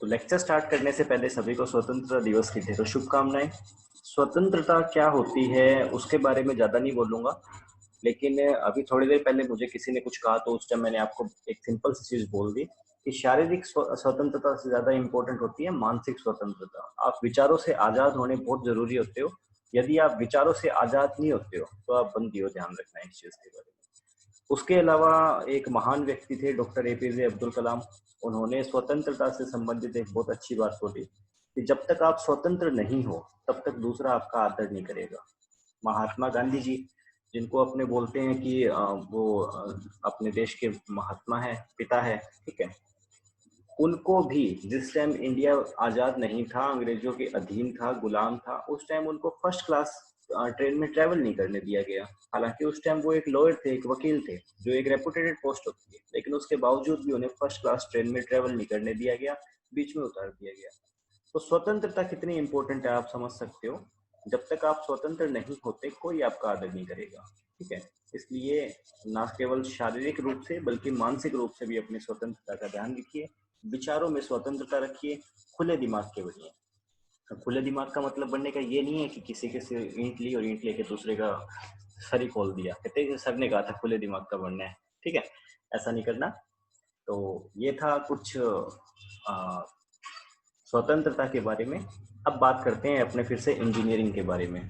तो lecture start करने से पहले सभी को स्वतंत्रता दिवस की ढेरों शुभकामनाएं। स्वतंत्रता क्या होती है उसके बारे में ज्यादा नहीं बोलूंगा, लेकिन अभी थोड़ी देर पहले मुझे किसी ने कुछ कहा तो उस टाइम मैंने आपको एक सिंपल सी चीज बोल दी कि शारीरिक स्वतंत्रता से ज्यादा इंपॉर्टेंट होती है मानसिक स्वतंत्रता। आप विचारों से आजाद होने बहुत जरूरी होते हो। यदि आप विचारों से आजाद नहीं होते हो तो आप बंदी हो। ध्यान रखना है इस चीज के बारे में। उसके अलावा एक महान व्यक्ति थे डॉक्टर एपीजे अब्दुल कलाम। उन्होंने स्वतंत्रता से संबंधित एक बहुत अच्छी बात बोली कि जब तक आप स्वतंत्र नहीं हो तब तक दूसरा आपका आदर नहीं करेगा। महात्मा गांधी जी, जिनको अपने बोलते हैं कि वो अपने देश के महात्मा है, पिता है, ठीक है, उनको भी जिस टाइम इंडिया आजाद नहीं था, अंग्रेजों के अधीन था, गुलाम था, उस टाइम उनको फर्स्ट क्लास ट्रेन में ट्रेवल नहीं करने दिया गया। हालांकि उस टाइम वो एक लॉयर थे, एक वकील थे, जो एक रेपुटेटेड पोस्ट होती है, लेकिन उसके बावजूद भी उन्हें फर्स्ट क्लास ट्रेन में ट्रेवल नहीं करने दिया गया, बीच में उतार दिया गया। तो स्वतंत्रता कितनी इंपॉर्टेंट है आप समझ सकते हो। जब तक आप स्वतंत्र नहीं होते कोई आपका आदर नहीं करेगा, ठीक है। इसलिए ना केवल शारीरिक रूप से बल्कि मानसिक रूप से भी अपनी स्वतंत्रता का ध्यान रखिए। विचारों में स्वतंत्रता रखिए। खुले दिमाग के बनिए। खुले दिमाग का मतलब बनने का ये नहीं है कि किसी के सिर ईंट ली और ईंट लेके दूसरे का सर ही खोल दिया, कहते हैं सर ने कहा था खुले दिमाग का बनना है, ठीक है। ऐसा नहीं करना। तो ये था कुछ स्वतंत्रता के बारे में। अब बात करते हैं अपने फिर से इंजीनियरिंग के बारे में।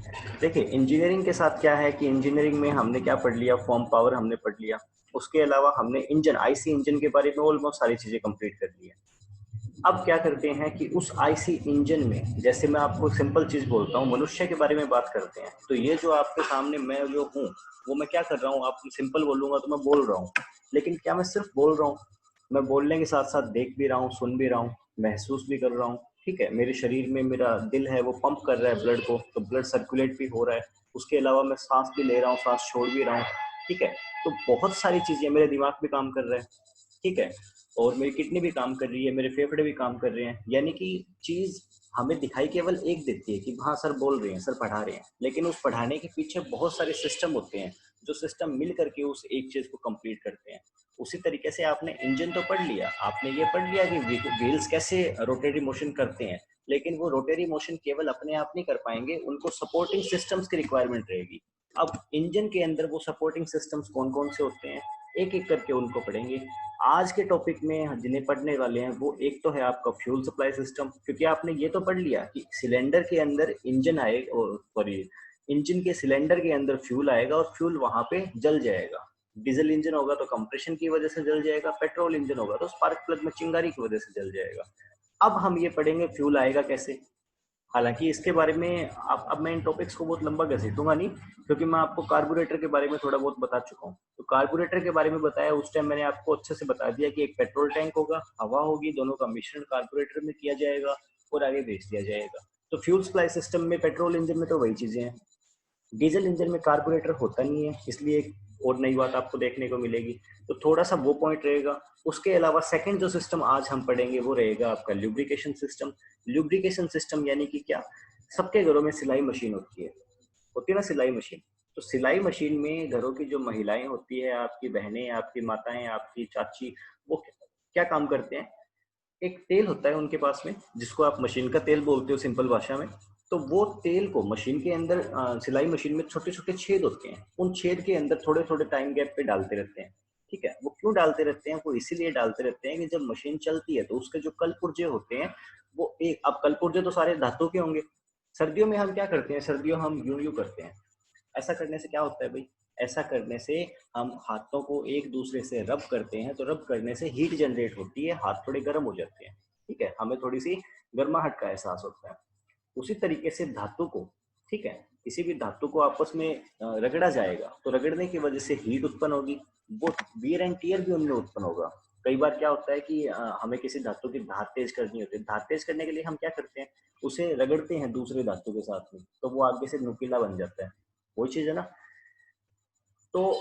देखिए इंजीनियरिंग के साथ क्या है कि इंजीनियरिंग में हमने क्या पढ़ लिया, फॉर्म पावर हमने पढ़ लिया। उसके अलावा हमने इंजन, आईसी इंजन के बारे में ऑलमोस्ट सारी चीजें कंप्लीट कर ली है। अब क्या करते हैं कि उस आईसी इंजन में, जैसे मैं आपको सिंपल चीज बोलता हूँ, मनुष्य के बारे में बात करते हैं, तो ये जो आपके सामने मैं जो हूँ वो मैं क्या कर रहा हूँ, आप सिंपल बोलूंगा तो मैं बोल रहा हूँ, लेकिन क्या मैं सिर्फ बोल रहा हूँ? मैं बोलने के साथ साथ देख भी रहा हूँ, सुन भी रहा हूँ, महसूस भी कर रहा हूँ, ठीक है। मेरे शरीर में मेरा दिल है वो पंप कर रहा है ब्लड को, तो ब्लड सर्कुलेट भी हो रहा है। उसके अलावा मैं सांस भी ले रहा हूँ, सांस छोड़ भी रहा हूँ, ठीक है। तो बहुत सारी चीजें, मेरे दिमाग भी काम कर रहा है, ठीक है, और मेरी किडनी भी काम कर रही है, मेरे फेफड़े भी काम कर रहे हैं। यानी कि चीज हमें दिखाई केवल एक देती है कि हाँ सर बोल रहे हैं, सर पढ़ा रहे हैं, लेकिन उस पढ़ाने के पीछे बहुत सारे सिस्टम होते हैं, जो सिस्टम मिल करके उस एक चीज को कंप्लीट करते हैं। उसी तरीके से आपने इंजन तो पढ़ लिया, आपने ये पढ़ लिया कि व्हील्स कैसे रोटेटरी मोशन करते हैं, लेकिन वो रोटेटरी मोशन केवल अपने आप नहीं कर पाएंगे, उनको सपोर्टिंग सिस्टम्स की रिक्वायरमेंट रहेगी। अब इंजन के अंदर वो सपोर्टिंग सिस्टम्स कौन कौन से होते हैं, एक एक करके उनको पढ़ेंगे। आज के टॉपिक में जिन्हें पढ़ने वाले हैं वो एक तो है आपका फ्यूल सप्लाई सिस्टम, क्योंकि आपने ये तो पढ़ लिया कि सिलेंडर के अंदर इंजन आएगा, और सॉरी, इंजन के सिलेंडर के अंदर फ्यूल आएगा और फ्यूल वहां पे जल जाएगा। डीजल इंजन होगा तो कंप्रेशन की वजह से जल जाएगा, पेट्रोल इंजन होगा तो स्पार्क प्लग में चिंगारी की वजह से जल जाएगा। अब हम ये पढ़ेंगे फ्यूल आएगा कैसे। हालांकि इसके बारे में अब मैं इन टॉपिक्स को बहुत लंबा घसीटूंगा नहीं, क्योंकि मैं आपको कार्बोरेटर के बारे में थोड़ा बहुत बता चुका हूँ। तो कार्बोरेटर के बारे में बताया उस टाइम मैंने आपको अच्छे से बता दिया कि एक पेट्रोल टैंक होगा, हवा होगी, दोनों का मिश्रण कार्बोरेटर में किया जाएगा और आगे भेज दिया जाएगा। तो फ्यूल सप्लाई सिस्टम में, पेट्रोल इंजन में तो वही चीजें हैं। डीजल इंजन में कार्बोरेटर होता नहीं है, इसलिए एक और नई बात आपको देखने को मिलेगी। तो थोड़ा सा वो पॉइंट रहेगा। उसके अलावा सेकंड जो सिस्टम आज हम पढ़ेंगे वो रहेगा आपका ल्यूब्रिकेशन सिस्टम। ल्यूब्रिकेशन सिस्टम यानी कि क्या, सबके घरों में सिलाई मशीन होती है ना, सिलाई मशीन। तो सिलाई मशीन में घरों की जो महिलाएं होती है, आपकी बहनें, आपकी माताएं, आपकी चाची, वो क्या काम करते हैं, एक तेल होता है उनके पास में जिसको आप मशीन का तेल बोलते हो सिंपल भाषा में। तो वो तेल को मशीन के अंदर, सिलाई मशीन में छोटे छोटे छेद होते हैं, उन छेद के अंदर थोड़े थोड़े टाइम गैप पे डालते रहते हैं, ठीक है। वो क्यों डालते रहते हैं, वो इसीलिए डालते रहते हैं कि जब मशीन चलती है तो उसके जो कल पुर्जे होते हैं वो एक, अब कल पुर्जे तो सारे धातु के होंगे। सर्दियों में हम क्या करते हैं, सर्दियों हम यूं यूं करते हैं। ऐसा करने से क्या होता है भाई, ऐसा करने से हम हाथों को एक दूसरे से रब करते हैं, तो रब करने से हीट जनरेट होती है, हाथ थोड़े गर्म हो जाते हैं, ठीक है, हमें थोड़ी सी गर्माहट का एहसास होता है। उसी तरीके से धातु को, ठीक है, किसी भी धातु को आपस में रगड़ा जाएगा तो रगड़ने की वजह से हीट उत्पन्न होगी, वो वियर एंड टियर भी उनमें उत्पन्न होगा। कई बार क्या होता है कि हमें किसी धातु की धार तेज करनी होती है, धार तेज करने के लिए हम क्या करते हैं, उसे रगड़ते हैं दूसरे धातु के साथ में, तो वो आगे से नुकीला बन जाता है। वही चीज है ना। तो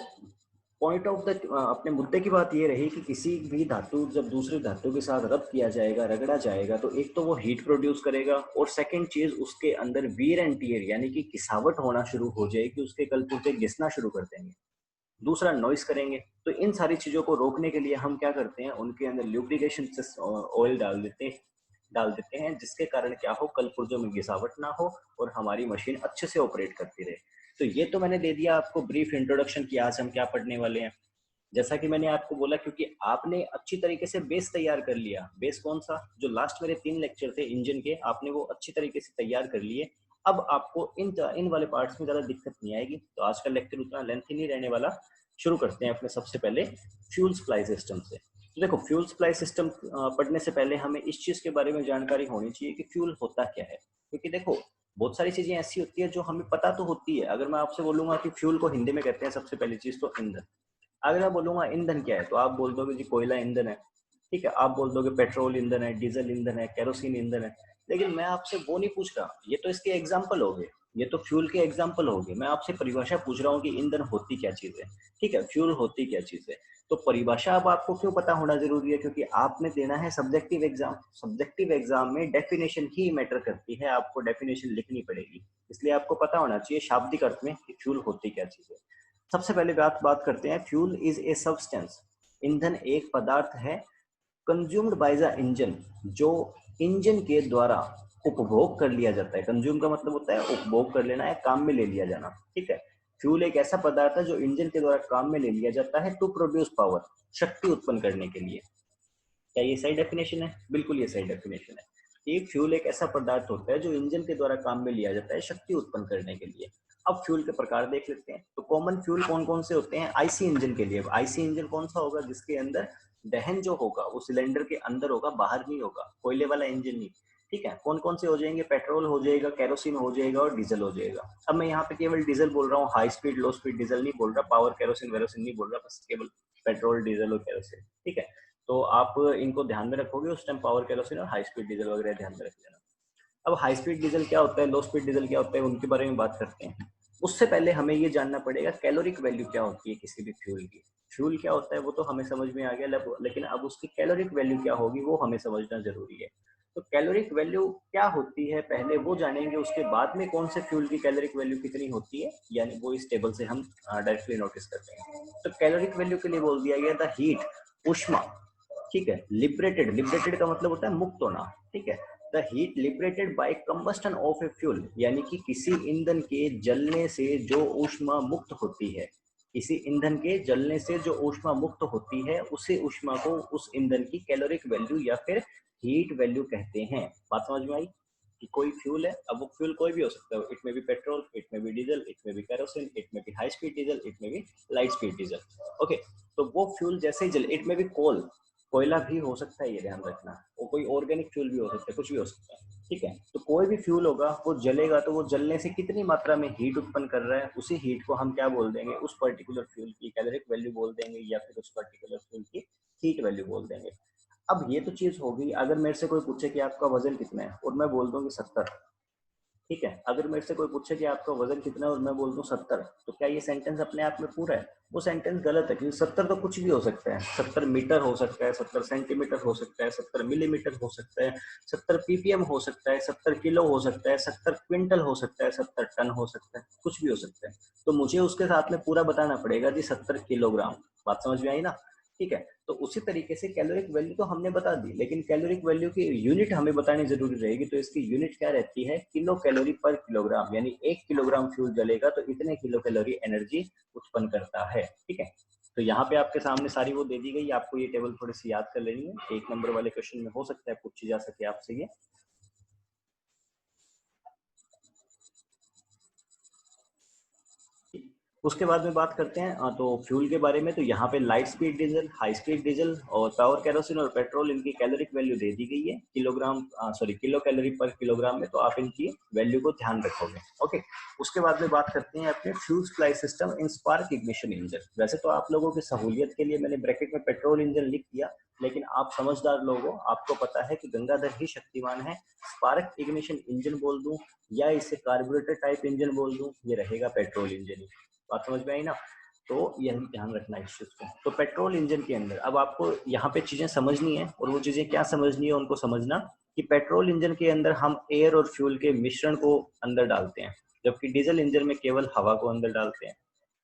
पॉइंट ऑफ द, अपने मुद्दे की बात ये रही कि किसी भी धातु जब दूसरी धातु के साथ रब किया जाएगा, रगड़ा जाएगा, तो एक तो वो हीट प्रोड्यूस करेगा, और सेकंड चीज उसके अंदर वीर एंड टीयर यानी कि घिसावट होना शुरू हो जाएगी, उसके कलपुर्जे घिसना शुरू कर देंगे। दूसरा नॉइस करेंगे। तो इन सारी चीजों को रोकने के लिए हम क्या करते हैं, उनके अंदर ल्यूब्रिकेशन ऑयल डाल देते हैं, डाल देते हैं, जिसके कारण क्या हो, कल पुर्जों में गिरावट ना हो और हमारी मशीन अच्छे से ऑपरेट करती रहे। तो ये तो मैंने दे दिया आपको ब्रीफ इंट्रोडक्शन कि आज हम क्या पढ़ने वाले हैं। जैसा कि मैंने आपको बोला, क्योंकि आपने अच्छी तरीके से बेस तैयार कर लिया। बेस कौन सा? जो लास्ट मेरे 3 लेक्चर थे इंजन के, आपने वो अच्छी तरीके से तैयार कर लिए। अब आपको इन वाले पार्ट्स में ज़्यादा दिक्कत नहीं आएगी। तो आज का लेक्चर उतना लेंथी नहीं रहने वाला। शुरू करते हैं अपने सबसे पहले फ्यूल सप्लाई सिस्टम से। तो देखो, फ्यूल सप्लाई सिस्टम पढ़ने से पहले हमें इस चीज़ के बारे में जानकारी होनी चाहिए कि फ्यूल होता क्या है। क्योंकि देखो, बहुत सारी चीज़ें ऐसी होती है जो हमें पता तो होती है। अगर मैं आपसे बोलूंगा कि फ्यूल को हिंदी में कहते हैं, सबसे पहली चीज़ तो ईंधन। अगर मैं बोलूंगा ईंधन क्या है, तो आप बोल दोगे जी कोयला ईंधन है, ठीक है। आप बोल दोगे पेट्रोल ईंधन है, डीजल ईंधन है, केरोसिन ईंधन है। लेकिन मैं आपसे वो नहीं पूछ रहा, ये तो इसके एग्जाम्पल हो गए, ये तो फ्यूल के एग्जाम्पल हो गए। मैं आपसे परिभाषा पूछ रहा हूँ कि ईंधन होती क्या चीज है, ठीक है, फ्यूल होती क्या चीज है। तो परिभाषा अब आपको क्यों पता होना जरूरी है? क्योंकि आपने देना है सब्जेक्टिव एग्जाम। सब्जेक्टिव एग्जाम में डेफिनेशन ही मैटर करती है, आपको डेफिनेशन लिखनी पड़ेगी। इसलिए आपको पता होना चाहिए शाब्दिक अर्थ में कि फ्यूल होती क्या चीज है। सबसे पहले बात करते हैं, फ्यूल इज ए सब्सटेंस। ईंधन एक पदार्थ है, कंज्यूम्ड बाय द इंजन, जो इंजन के द्वारा उपभोग कर लिया जाता है। कंज्यूम का मतलब होता है उपभोग कर लेना, है काम में ले लिया जाना, ठीक है। फ्यूल एक ऐसा पदार्थ है जो इंजन के द्वारा काम में ले लिया जाता है टू प्रोड्यूस पावर, शक्ति उत्पन्न करने के लिए। क्या ये सही डेफिनेशन है? बिल्कुल ये सही डेफिनेशन है। एक फ्यूल एक ऐसा पदार्थ होता है जो इंजन के द्वारा काम में लिया जाता है शक्ति उत्पन्न करने के लिए। अब फ्यूल के प्रकार देख लेते हैं। तो कॉमन फ्यूल कौन कौन से होते हैं? आईसी इंजन के लिए। आईसी इंजन कौन सा होगा? जिसके अंदर दहन जो होगा वो सिलेंडर के अंदर होगा, बाहर नहीं होगा, कोयले वाला इंजन नहीं, ठीक है। कौन कौन से हो जाएंगे? पेट्रोल हो जाएगा, केरोसिन हो जाएगा और डीजल हो जाएगा। अब मैं यहाँ पे केवल डीजल बोल रहा हूँ, हाई स्पीड लो स्पीड डीजल नहीं बोल रहा, पावर केरोसिन वेरोसिन नहीं बोल रहा, बस केवल पेट्रोल डीजल और केरोसिन, ठीक है। तो आप इनको ध्यान में रखोगे उस टाइम, पावर केरोसिन और हाई स्पीड डीजल वगैरह ध्यान में रख लेना। अब हाई स्पीड डीजल क्या होता है, लो स्पीड डीजल क्या होता है, उनके बारे में बात करते हैं। उससे पहले हमें ये जानना पड़ेगा कैलोरिक वैल्यू क्या होती है किसी भी फ्यूल की। फ्यूल क्या होता है वो तो हमें समझ में आ गया, लेकिन अब उसकी कैलोरिक वैल्यू क्या होगी वो हमें समझना जरूरी है। तो कैलोरिक वैल्यू क्या होती है पहले वो जानेंगे, उसके बाद में कौन से फ्यूल की कैलोरिक वैल्यू कितनी होती है, यानी वो इस टेबल से हम डायरेक्टली नोटिस करते हैं। तो कैलोरिक वैल्यू के लिए बोल दिया गया था हीट, ऊष्मा, ठीक है। लिबरेटेड, लिबरेटेड का मतलब होता है मुक्त होना, ठीक है। The heat liberated bye combustion of a fuel, यानी कि किसी ईंधन के जलने से जो ऊष्मा मुक्त होती है, किसी ईंधन के जलने से जो ऊष्मा मुक्त होती है, उसे ऊष्मा को उस ईंधन की कैलोरिक वैल्यू या फिर हीट वैल्यू कहते हैं। बात समझ में आई? कि कोई फ्यूल है, अब वो फ्यूल कोई भी हो सकता है, it may be petrol, it may be diesel, it may be kerosene, it may be high speed diesel, it may be light speed diesel, okay. तो वो फ्यूल जैसे ही जले, इट में बी कोल, कोयला भी हो सकता है, ये ध्यान रखना। वो कोई ऑर्गेनिक फ्यूल भी हो सकता है, कुछ भी हो सकता है, ठीक है। तो कोई भी फ्यूल होगा वो जलेगा, तो वो जलने से कितनी मात्रा में हीट उत्पन्न कर रहा है, उसी हीट को हम क्या बोल देंगे, उस पर्टिकुलर फ्यूल की कैलोरिक वैल्यू बोल देंगे, या फिर उस पर्टिकुलर फ्यूल की हीट वैल्यू बोल देंगे। अब ये तो चीज होगी। अगर मेरे से कोई पूछे कि आपका वजन कितना है और मैं बोल दूंगी 70, ठीक है। अगर मेरे से कोई पूछे कि आपका वजन कितना है और मैं बोल दूं 70, तो क्या ये सेंटेंस अपने आप में पूरा है? वो सेंटेंस गलत है, क्योंकि 70 तो कुछ भी हो सकता है। 70 मीटर हो सकता है, 70 सेंटीमीटर हो सकता है, 70 मिलीमीटर हो सकता है, 70 पीपीएम हो सकता है, 70 किलो हो सकता है, 70 क्विंटल हो सकता है, 70 टन हो सकता है, कुछ भी हो सकता है। तो मुझे उसके साथ में पूरा बताना पड़ेगा जी 70 किलोग्राम। बात समझ में आई ना? ठीक है। तो उसी तरीके से कैलोरिक वैल्यू तो हमने बता दी, लेकिन कैलोरिक वैल्यू की यूनिट हमें बतानी जरूरी रहेगी। तो इसकी यूनिट क्या रहती है? किलो कैलोरी पर किलोग्राम, यानी 1 किलोग्राम फ्यूल जलेगा तो इतने किलो कैलोरी एनर्जी उत्पन्न करता है, ठीक है। तो यहाँ पे आपके सामने सारी वो दे दी गई, आपको ये टेबल थोड़ी सी याद कर लेनी है। 1 नंबर वाले क्वेश्चन में हो सकता है पूछी जा सके आपसे ये। उसके बाद में बात करते हैं तो फ्यूल के बारे में। तो यहाँ पे light speed diesel, high speed diesel और पावर केरोसिन और पेट्रोल, इनकी कैलोरिक वैल्यू दे दी गई है किलोग्राम, सॉरी किलो कैलोरी पर किलोग्राम में। तो आप इनकी वैल्यू को ध्यान रखोगे, ओके। उसके बाद में बात करते हैं अपने fuel supply system in spark ignition engine. वैसे तो आप लोगों की सहूलियत के लिए मैंने ब्रैकेट में पेट्रोल इंजन लिख दिया, लेकिन आप समझदार लोग हो, आपको पता है कि गंगाधर ही शक्तिमान है। स्पार्क इग्निशन इंजन बोल दूं या इसे कार्बोरेटर टाइप इंजन बोल दूं, ये रहेगा पेट्रोल इंजन ही। बात समझ में आई ना? तो यह ध्यान रखना इस चीज को। तो पेट्रोल इंजन के अंदर अब आपको यहाँ पे चीजें समझनी है, और वो चीजें क्या समझनी है उनको समझना कि पेट्रोल इंजन के अंदर हम एयर और फ्यूल के मिश्रण को अंदर डालते हैं, जबकि डीजल इंजन में केवल हवा को अंदर डालते हैं।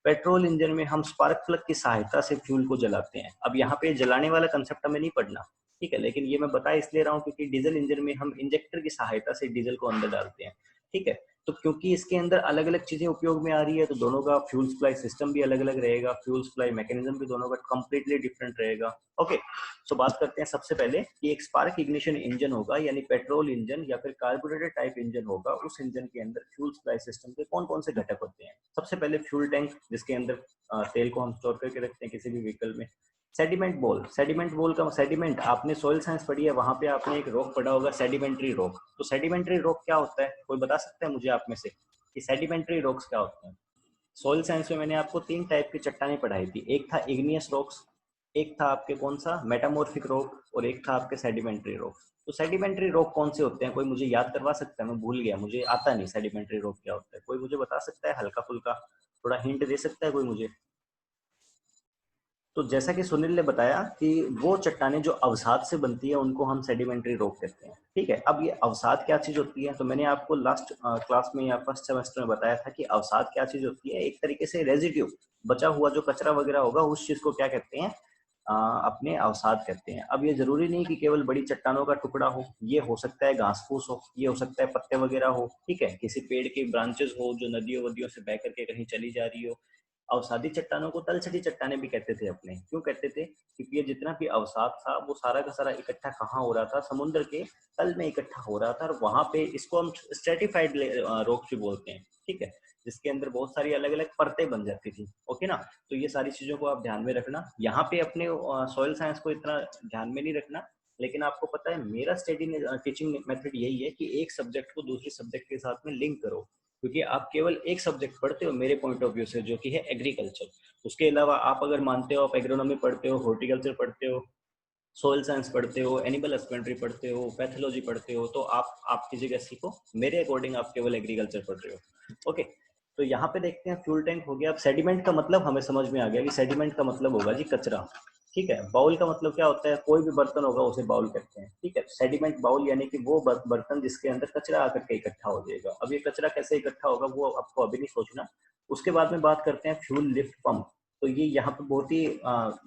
पेट्रोल इंजन में हम स्पार्क प्लग की सहायता से फ्यूल को जलाते हैं। अब यहाँ पे जलाने वाला कंसेप्ट हमें नहीं पढ़ना, ठीक है, लेकिन ये मैं बता इसलिए रहा हूँ क्योंकि डीजल इंजन में हम इंजेक्टर की सहायता से डीजल को अंदर डालते हैं, ठीक है। तो क्योंकि इसके अंदर अलग अलग चीजें उपयोग में आ रही है, तो दोनों का फ्यूल सप्लाई सिस्टम भी अलग अलग रहेगा, फ्यूल सप्लाई मैकेनिज्म भी दोनों का कंप्लीटली डिफरेंट रहेगा। ओके, सो बात करते हैं सबसे पहले कि एक स्पार्क इग्निशन इंजन होगा, यानी पेट्रोल इंजन या फिर कार्बोरेटर टाइप इंजन होगा, उस इंजन के अंदर फ्यूल सप्लाई सिस्टम के कौन कौन से घटक होते हैं। सबसे पहले फ्यूल टैंक, जिसके अंदर तेल को हम स्टोर करके रखते हैं किसी भी व्हीकल में। सेडिमेंट बोल, सेडिमेंट बोल का सेडिमेंट आपने सॉइल साइंस पढ़ी है, वहां पे आपने एक रॉक पढ़ा होगा सेडिमेंट्री रॉक। तो सेडिमेंट्री रॉक क्या होता है, कोई बता सकता है मुझे आप में से कि सेडिमेंट्री रॉक्स क्या होते हैं। सॉइल साइंस में मैंने आपको 3 टाइप की चट्टानें पढ़ाई थी, एक था इग्नियस रॉक्स, एक था आपके कौन सा मेटामॉर्फिक रॉक, और एक था आपके सेडिमेंट्री रॉक। तो सेडिमेंट्री रॉक कौन से होते हैं, कोई मुझे याद करवा सकता है, मैं भूल गया, मुझे आता नहीं सेडिमेंट्री रॉक क्या होता है, कोई मुझे बता सकता है हल्का फुल्का, थोड़ा हिंट दे सकता है कोई मुझे। तो जैसा कि सुनील ने बताया कि वो चट्टानें जो अवसाद से बनती है उनको हम सेडिमेंट्री रॉक कहते हैं, ठीक है। अब ये अवसाद क्या चीज होती है, तो मैंने आपको लास्ट क्लास में या फर्स्ट सेमेस्टर में बताया था कि अवसाद क्या चीज होती है, एक तरीके से रेजिड्यू, बचा हुआ जो कचरा वगैरह होगा उस चीज को क्या कहते हैं, अपने अवसाद कहते हैं। अब ये जरूरी नहीं कि केवल बड़ी चट्टानों का टुकड़ा हो, ये हो सकता है घास फूस हो, ये हो सकता है पत्ते वगैरह हो, ठीक है, किसी पेड़ के ब्रांचेस हो जो नदियों वदियों से बह करके कहीं चली जा रही हो। अवसादी चट्टानों को तलछटी चट्टानें भी कहते थे अपने, क्यों कहते थे, क्योंकि ये जितना भी अवसाद था वो सारा का सारा इकट्ठा कहाँ हो रहा था, समुद्र के तल में इकट्ठा हो रहा था, और वहां पे इसको हम स्ट्रेटिफाइड रॉक भी बोलते हैं, ठीक है, जिसके अंदर बहुत सारी अलग अलग परतें बन जाती थी। ओके ना, तो ये सारी चीजों को आप ध्यान में रखना, यहाँ पे अपने सॉइल साइंस को इतना ध्यान में नहीं रखना, लेकिन आपको पता है मेरा स्टडी टीचिंग मेथड यही है कि एक सब्जेक्ट को दूसरे सब्जेक्ट के साथ में लिंक करो, क्योंकि आप केवल एक सब्जेक्ट पढ़ते हो मेरे पॉइंट ऑफ व्यू से, जो कि है एग्रीकल्चर। उसके अलावा आप अगर मानते हो, आप एग्रोनॉमी पढ़ते हो, हॉर्टिकल्चर पढ़ते हो, सोयल साइंस पढ़ते हो, एनिमल हस्बेंड्री पढ़ते हो, पैथोलॉजी पढ़ते हो, तो आपकी जगह सीखो, मेरे अकॉर्डिंग आप केवल एग्रीकल्चर पढ़ रहे हो। ओके, तो यहाँ पे देखते हैं फ्यूल टैंक हो गया। अब सेडिमेंट का मतलब हमें समझ में आ गया कि सेडिमेंट का मतलब होगा जी कचरा, ठीक है। बाउल का मतलब क्या होता है, कोई भी बर्तन होगा उसे बाउल कहते हैं, ठीक है। सेडिमेंट बाउल यानी कि वो बर्तन जिसके अंदर कचरा आकर के इकट्ठा हो जाएगा। अब ये कचरा कैसे इकट्ठा होगा वो आपको अभी नहीं सोचना। उसके बाद में बात करते हैं फ्यूल लिफ्ट पंप। तो ये यहाँ पे बहुत ही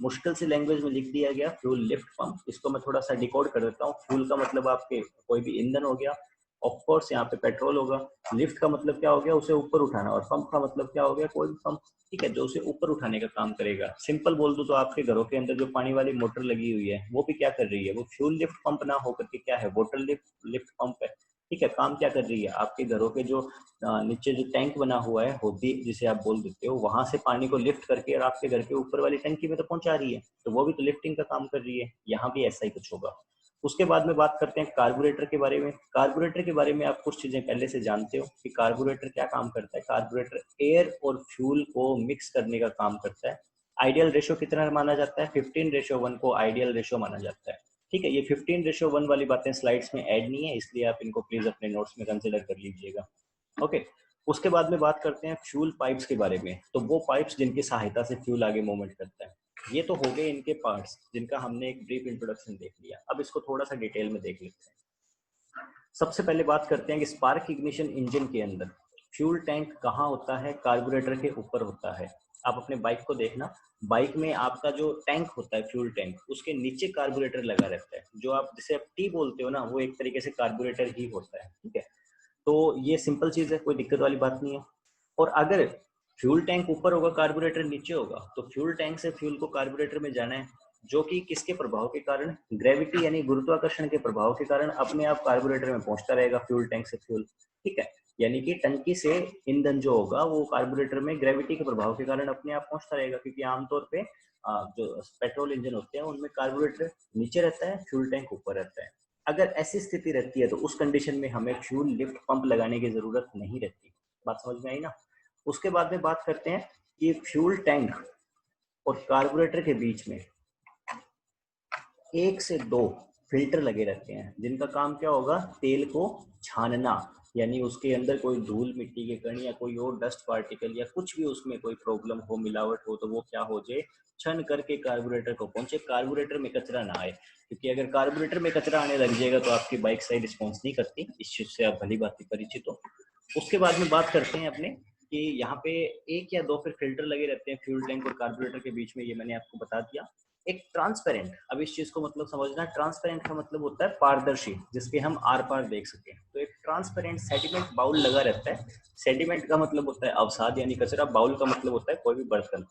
मुश्किल सी लैंग्वेज में लिख दिया गया फ्यूल लिफ्ट पंप, इसको मैं थोड़ा सा डिकोड कर देता हूँ। फ्यूल का मतलब आपके कोई भी ईंधन हो गया, ऑफ कोर्स यहाँ पे पेट्रोल होगा। लिफ्ट का मतलब क्या हो गया, उसे ऊपर उठाना, और पंप का मतलब क्या हो गया, कोई भी पंप, ठीक है, जो उसे ऊपर उठाने का काम करेगा। सिंपल बोल दूं तो आपके घरों के अंदर जो पानी वाली मोटर लगी हुई है वो भी क्या कर रही है, वो फ्यूल लिफ्ट पंप ना होकर के क्या है, वाटर लिफ्ट लिफ्ट पंप है, ठीक है। काम क्या कर रही है, आपके घरों के जो नीचे जो टैंक बना हुआ है, होदी जिसे आप बोल देते हो, वहां से पानी को लिफ्ट करके और आपके घर के ऊपर वाली टंकी में तो पहुंचा रही है, तो वो भी तो लिफ्टिंग का काम कर रही है। यहाँ भी ऐसा ही कुछ होगा। उसके बाद में बात करते हैं कार्बोरेटर के बारे में। कार्बोरेटर के बारे में आप कुछ चीजें पहले से जानते हो कि कार्बोरेटर क्या काम करता है। कार्बोरेटर एयर और फ्यूल को मिक्स करने का काम करता है। आइडियल रेशो कितना माना जाता है, 15:1 को आइडियल रेशो माना जाता है, ठीक है। ये 15:1 वाली बातें स्लाइड्स में ऐड नहीं है, इसलिए आप इनको प्लीज अपने नोट्स में कंसिडर कर लीजिएगा। ओके, उसके बाद में बात करते हैं फ्यूल पाइप्स के बारे में। तो वो पाइप्स जिनकी सहायता से फ्यूल आगे मूवमेंट करता है। ये तो हो गए इनके पार्ट्स जिनका हमने एक ब्रीफ इंट्रोडक्शन देख लिया। अब इसको थोड़ा सा डिटेल में देख लेते हैं। सबसे पहले बात करते हैं कि स्पार्क इग्निशन इंजन के अंदर फ्यूल टैंक कहाँ होता है, कार्बोरेटर के ऊपर होता है। आप अपने बाइक को देखना, बाइक में आपका जो टैंक होता है फ्यूल टैंक, उसके नीचे कार्बोरेटर लगा रहता है, जो आप जिसे आप टी बोलते हो ना, वो एक तरीके से कार्बोरेटर ही होता है, ठीक है। तो ये सिंपल चीज है, कोई दिक्कत वाली बात नहीं है। और अगर फ्यूल टैंक ऊपर होगा कार्बोरेटर नीचे होगा, तो फ्यूल टैंक से फ्यूल को कार्बोरेटर में जाना है, जो कि किसके प्रभाव के कारण, ग्रेविटी यानी गुरुत्वाकर्षण के प्रभाव के कारण अपने आप कार्बोरेटर में पहुंचता रहेगा फ्यूल टैंक से फ्यूल, ठीक है। यानी कि टंकी से ईंधन जो होगा वो कार्बोरेटर में ग्रेविटी के प्रभाव के कारण अपने आप पहुंचता रहेगा, क्योंकि आमतौर पे जो पेट्रोल इंजन होते हैं उनमें कार्बोरेटर नीचे रहता है, फ्यूल टैंक ऊपर रहता है। अगर ऐसी स्थिति रहती है तो उस कंडीशन में हमें फ्यूल लिफ्ट पंप लगाने की जरूरत नहीं रहती। बात समझ में आई ना। उसके बाद में बात करते हैं कि फ्यूल टैंक और कार्बोरेटर के बीच में 1 से 2 फिल्टर लगे रहते हैं, जिनका काम क्या होगा, तेल को छानना, यानी उसके अंदर कोई धूल मिट्टी के कण या कोई और डस्ट पार्टिकल या कुछ भी उसमें कोई प्रॉब्लम हो, मिलावट हो, तो वो क्या हो जाए, छन करके कार्बोरेटर को पहुंचे, कार्बोरेटर में कचरा ना आए। क्योंकि अगर कार्बोरेटर में कचरा आने लग जाएगा तो आपकी बाइक सही रिस्पॉन्स नहीं करती, इस चीज से आप भली बात परिचित हो। उसके बाद में बात करते हैं अपने कि यहाँ पे एक या दो फिर फिल्टर लगे रहते हैं फ्यूल टैंक और कार्बोरेटर के बीच में, ये मैंने आपको बता दिया। एक ट्रांसपेरेंट, अब इस चीज को मतलब समझना, ट्रांसपेरेंट का मतलब होता है पारदर्शी, जिसके हम आर पार देख सकें। तो एक ट्रांसपेरेंट सेडिमेंट बाउल लगा रहता है। सेडिमेंट का मतलब होता है अवसाद यानी कचरा, बाउल का मतलब होता है कोई भी बर्तन।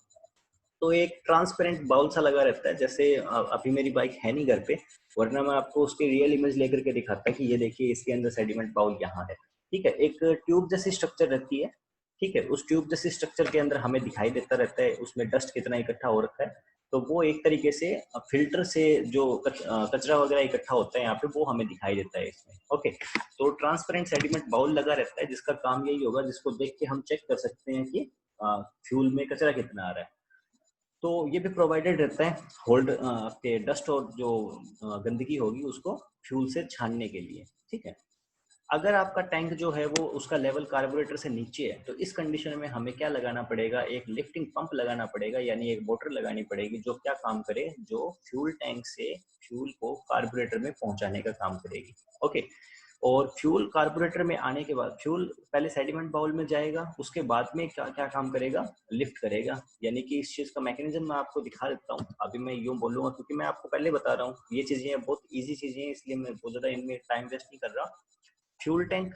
तो एक ट्रांसपेरेंट बाउल सा लगा रहता है, जैसे अभी मेरी बाइक है नहीं घर पे, वरना मैं आपको उसकी रियल इमेज लेकर के दिखाता कि ये देखिए इसके अंदर सेडिमेंट बाउल यहाँ है। ठीक है, एक ट्यूब जैसी स्ट्रक्चर रहती है। ठीक है, उस ट्यूब जैसी स्ट्रक्चर के अंदर हमें दिखाई देता रहता है उसमें डस्ट कितना इकट्ठा हो रखा है। तो वो एक तरीके से फिल्टर से जो कचरा वगैरह इकट्ठा होता है यहाँ पे, वो हमें दिखाई देता है इसमें। ओके, तो ट्रांसपेरेंट सेडिमेंट बाउल लगा रहता है, जिसका काम यही होगा, जिसको देख के हम चेक कर सकते हैं कि फ्यूल में कचरा कितना आ रहा है। तो ये भी प्रोवाइडेड रहता है होल्ड आपके डस्ट और जो गंदगी होगी उसको फ्यूल से छानने के लिए। ठीक है, अगर आपका टैंक जो है वो उसका लेवल कार्बोरेटर से नीचे है, तो इस कंडीशन में हमें क्या लगाना पड़ेगा, एक लिफ्टिंग पंप लगाना पड़ेगा, यानी एक मोटर लगानी पड़ेगी जो क्या काम करे, जो फ्यूल टैंक से फ्यूल को कार्बोरेटर में पहुंचाने का काम करेगी। ओके, और फ्यूल कार्बोरेटर में आने के बाद फ्यूल पहले सेडिमेंट बाउल में जाएगा, उसके बाद में क्या क्या काम करेगा, लिफ्ट करेगा। यानी कि इस चीज का मैकेनिज्म मैं आपको दिखा देता हूँ। अभी मैं यूं बोलूंगा क्योंकि मैं आपको पहले बता रहा हूँ, ये चीजें बहुत ईजी चीजें हैं, इसलिए मैं बहुत ज्यादा इनमें टाइम वेस्ट नहीं कर रहा। फ्यूल टैंक,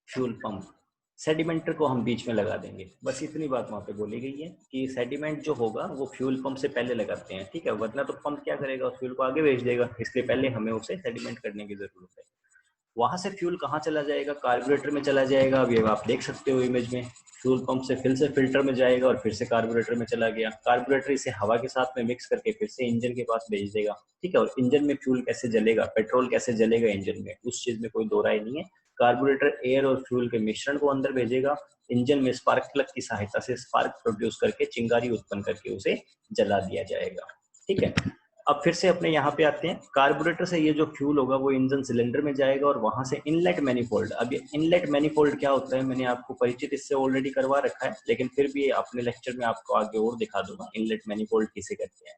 फ्यूल पंप, सेडिमेंटर को हम बीच में लगा देंगे, बस इतनी बात वहां पे बोली गई है कि सेडिमेंट जो होगा वो फ्यूल पंप से पहले लगाते हैं। ठीक है, वरना तो पंप क्या करेगा, फ्यूल को आगे भेज देगा, इसलिए पहले हमें उसे सेडिमेंट करने की जरूरत है। वहां से फ्यूल कहाँ चला जाएगा, कार्बोरेटर में चला जाएगा। अब ये आप देख सकते हो इमेज में, फ्यूल पंप से फिर से फिल्टर में जाएगा और फिर से कार्बोरेटर में चला गया। कार्बोरेटर इसे हवा के साथ में मिक्स करके फिर से इंजन के पास भेज देगा। ठीक है, और इंजन में फ्यूल कैसे जलेगा, पेट्रोल कैसे जलेगा इंजन में, उस चीज में कोई दो राय नहीं है। कार्बोरेटर एयर और फ्यूल के मिश्रण को अंदर भेजेगा, इंजन में स्पार्क प्लग की सहायता से स्पार्क प्रोड्यूस करके चिंगारी उत्पन्न करके उसे जला दिया जाएगा। ठीक है, अब फिर से अपने यहाँ पे आते हैं। कार्बोरेटर से ये जो फ्यूल होगा वो इंजन सिलेंडर में जाएगा और वहां से इनलेट मैनिफोल्ड। अब ये इनलेट मैनिफोल्ड क्या होता है, मैंने आपको परिचित इससे ऑलरेडी करवा रखा है, लेकिन फिर भी अपने लेक्चर में आपको आगे और दिखा दूंगा इनलेट मैनिफोल्ड किसे कहते हैं।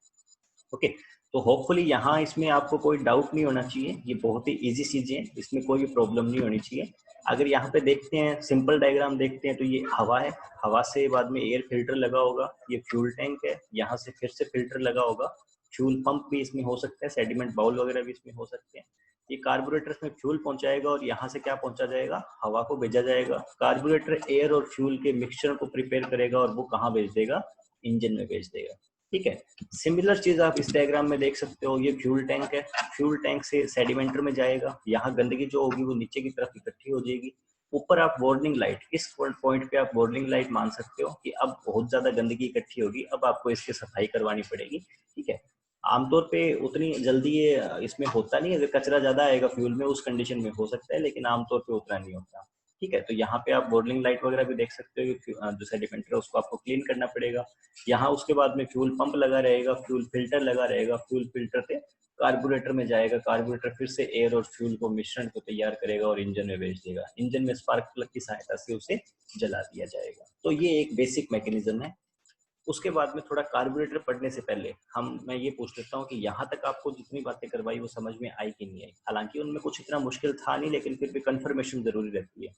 ओके, तो होपफुली यहाँ इसमें आपको कोई डाउट नहीं होना चाहिए, ये बहुत ही इजी चीजें हैं, इसमें कोई भी प्रॉब्लम नहीं होनी चाहिए। अगर यहाँ पे देखते हैं, सिंपल डायग्राम देखते हैं, तो ये हवा है, हवा से बाद में एयर फिल्टर लगा होगा, ये फ्यूल टैंक है, यहाँ से फिर से फिल्टर लगा होगा, फ्यूल पंप भी इसमें हो सकता है, सेडिमेंट बाउल वगैरह भी इसमें हो सकते हैं। ये कार्बोरेटर में फ्यूल पहुंचाएगा और यहाँ से क्या पहुंचा जाएगा, हवा को भेजा जाएगा। कार्बोरेटर एयर और फ्यूल के मिक्सचर को प्रिपेयर करेगा और वो कहाँ भेज देगा, इंजन में भेज देगा। ठीक है, सिमिलर चीज आप इस डायग्राम में देख सकते हो, ये फ्यूल टैंक है, फ्यूल टैंक से सेडिमेंटर में जाएगा, यहाँ गंदगी जो होगी वो नीचे की तरफ इकट्ठी हो जाएगी। ऊपर आप वार्निंग लाइट, इस पॉइंट पे आप वार्निंग लाइट मान सकते हो कि अब बहुत ज्यादा गंदगी इकट्ठी होगी, अब आपको इसकी सफाई करवानी पड़ेगी। ठीक है, आमतौर पे उतनी जल्दी ये इसमें होता नहीं है, अगर कचरा ज्यादा आएगा फ्यूल में उस कंडीशन में हो सकता है, लेकिन आमतौर पे उतना नहीं होता। ठीक है, तो यहाँ पे आप वार्निंग लाइट वगैरह भी देख सकते हो कि जो सेडिमेंटर है उसको आपको क्लीन करना पड़ेगा। यहाँ उसके बाद में फ्यूल पंप लगा रहेगा, फ्यूल फिल्टर लगा रहेगा, फ्यूल फिल्टर से कार्बोरेटर में जाएगा, कार्बोरेटर फिर से एयर और फ्यूल को मिश्रण को तैयार करेगा और इंजन में भेज देगा, इंजन में स्पार्क प्लग की सहायता से उसे जला दिया जाएगा। तो ये एक बेसिक मैकेनिज्म है। उसके बाद में थोड़ा कार्बोरेटर पढ़ने से पहले मैं ये पूछ लेता हूँ कि यहाँ तक आपको जितनी बातें करवाई वो समझ में आई कि नहीं आई। हालांकि उनमें कुछ इतना मुश्किल था नहीं, लेकिन फिर भी कंफर्मेशन जरूरी रहती है।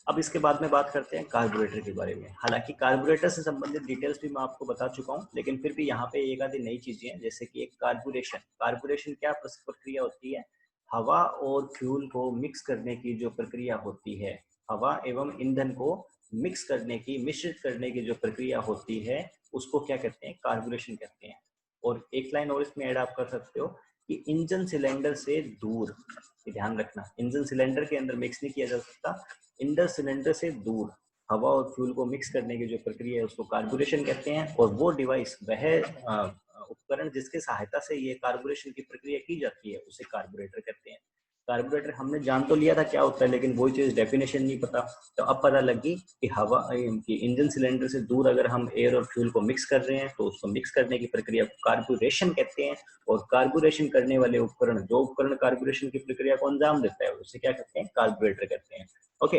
अब इसके बाद में बात करते हैं कार्बोरेटर के बारे में। हालांकि कार्बोरेटर से संबंधित डिटेल्स भी मैं आपको बता चुका हूँ, लेकिन फिर भी यहाँ पे एक आधी नई चीजें हैं, जैसे कि एक कार्बोरेशन। कार्बोरेशन क्या प्रक्रिया होती है, हवा और फ्यूल को मिक्स करने की जो प्रक्रिया होती है, हवा एवं ईंधन को मिक्स करने की, मिश्रित करने की जो प्रक्रिया होती है, उसको क्या कहते हैं, कार्बोरेशन कहते हैं। और एक लाइन और इसमें ऐड आप कर सकते हो कि इंजन सिलेंडर से दूर, ध्यान रखना, इंजन सिलेंडर के अंदर मिक्स नहीं किया जा सकता, इंडर सिलेंडर से दूर हवा और फ्यूल को मिक्स करने की जो प्रक्रिया है उसको कार्बोरेशन कहते हैं। और वो डिवाइस, वह उपकरण जिसके सहायता से ये कार्बोरेशन की प्रक्रिया की जाती है, उसे कार्बोरेटर कहते हैं। कार्बोरेटर हमने जान तो लिया था क्या होता है, लेकिन वही चीज डेफिनेशन नहीं पता, तो अब पता लगी कि हवा की इंजन सिलेंडर से दूर अगर हम एयर और फ्यूल को मिक्स कर रहे हैं तो उसको मिक्स करने की प्रक्रिया को कार्बोरेशन कहते हैं। और कार्बोरेशन करने वाले उपकरण, जो उपकरण कार्बोरेशन की प्रक्रिया को अंजाम देता है, उसे क्या कहते हैं, कार्बोरेटर कहते हैं। ओके,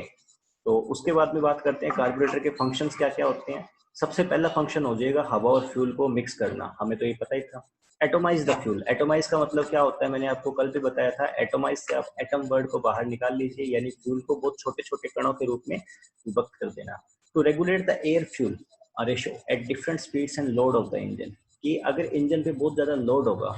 तो उसके बाद में बात करते हैं कार्बोरेटर के फंक्शंस क्या क्या होते हैं। सबसे पहला फंक्शन हो जाएगा हवा और फ्यूल को मिक्स करना, हमें तो ये पता ही था। एटोमाइज द फ्यूल, एटोमाइज का मतलब क्या होता है, मैंने आपको कल भी बताया था। एटोमाइज से आप एटम वर्ड को बाहर निकाल लीजिए, यानी फ्यूल को बहुत छोटे छोटे कणों के रूप में विभक्त कर देना। To regulate the air fuel ratio at different speeds and load of the engine, कि अगर इंजन पे बहुत ज्यादा लोड होगा,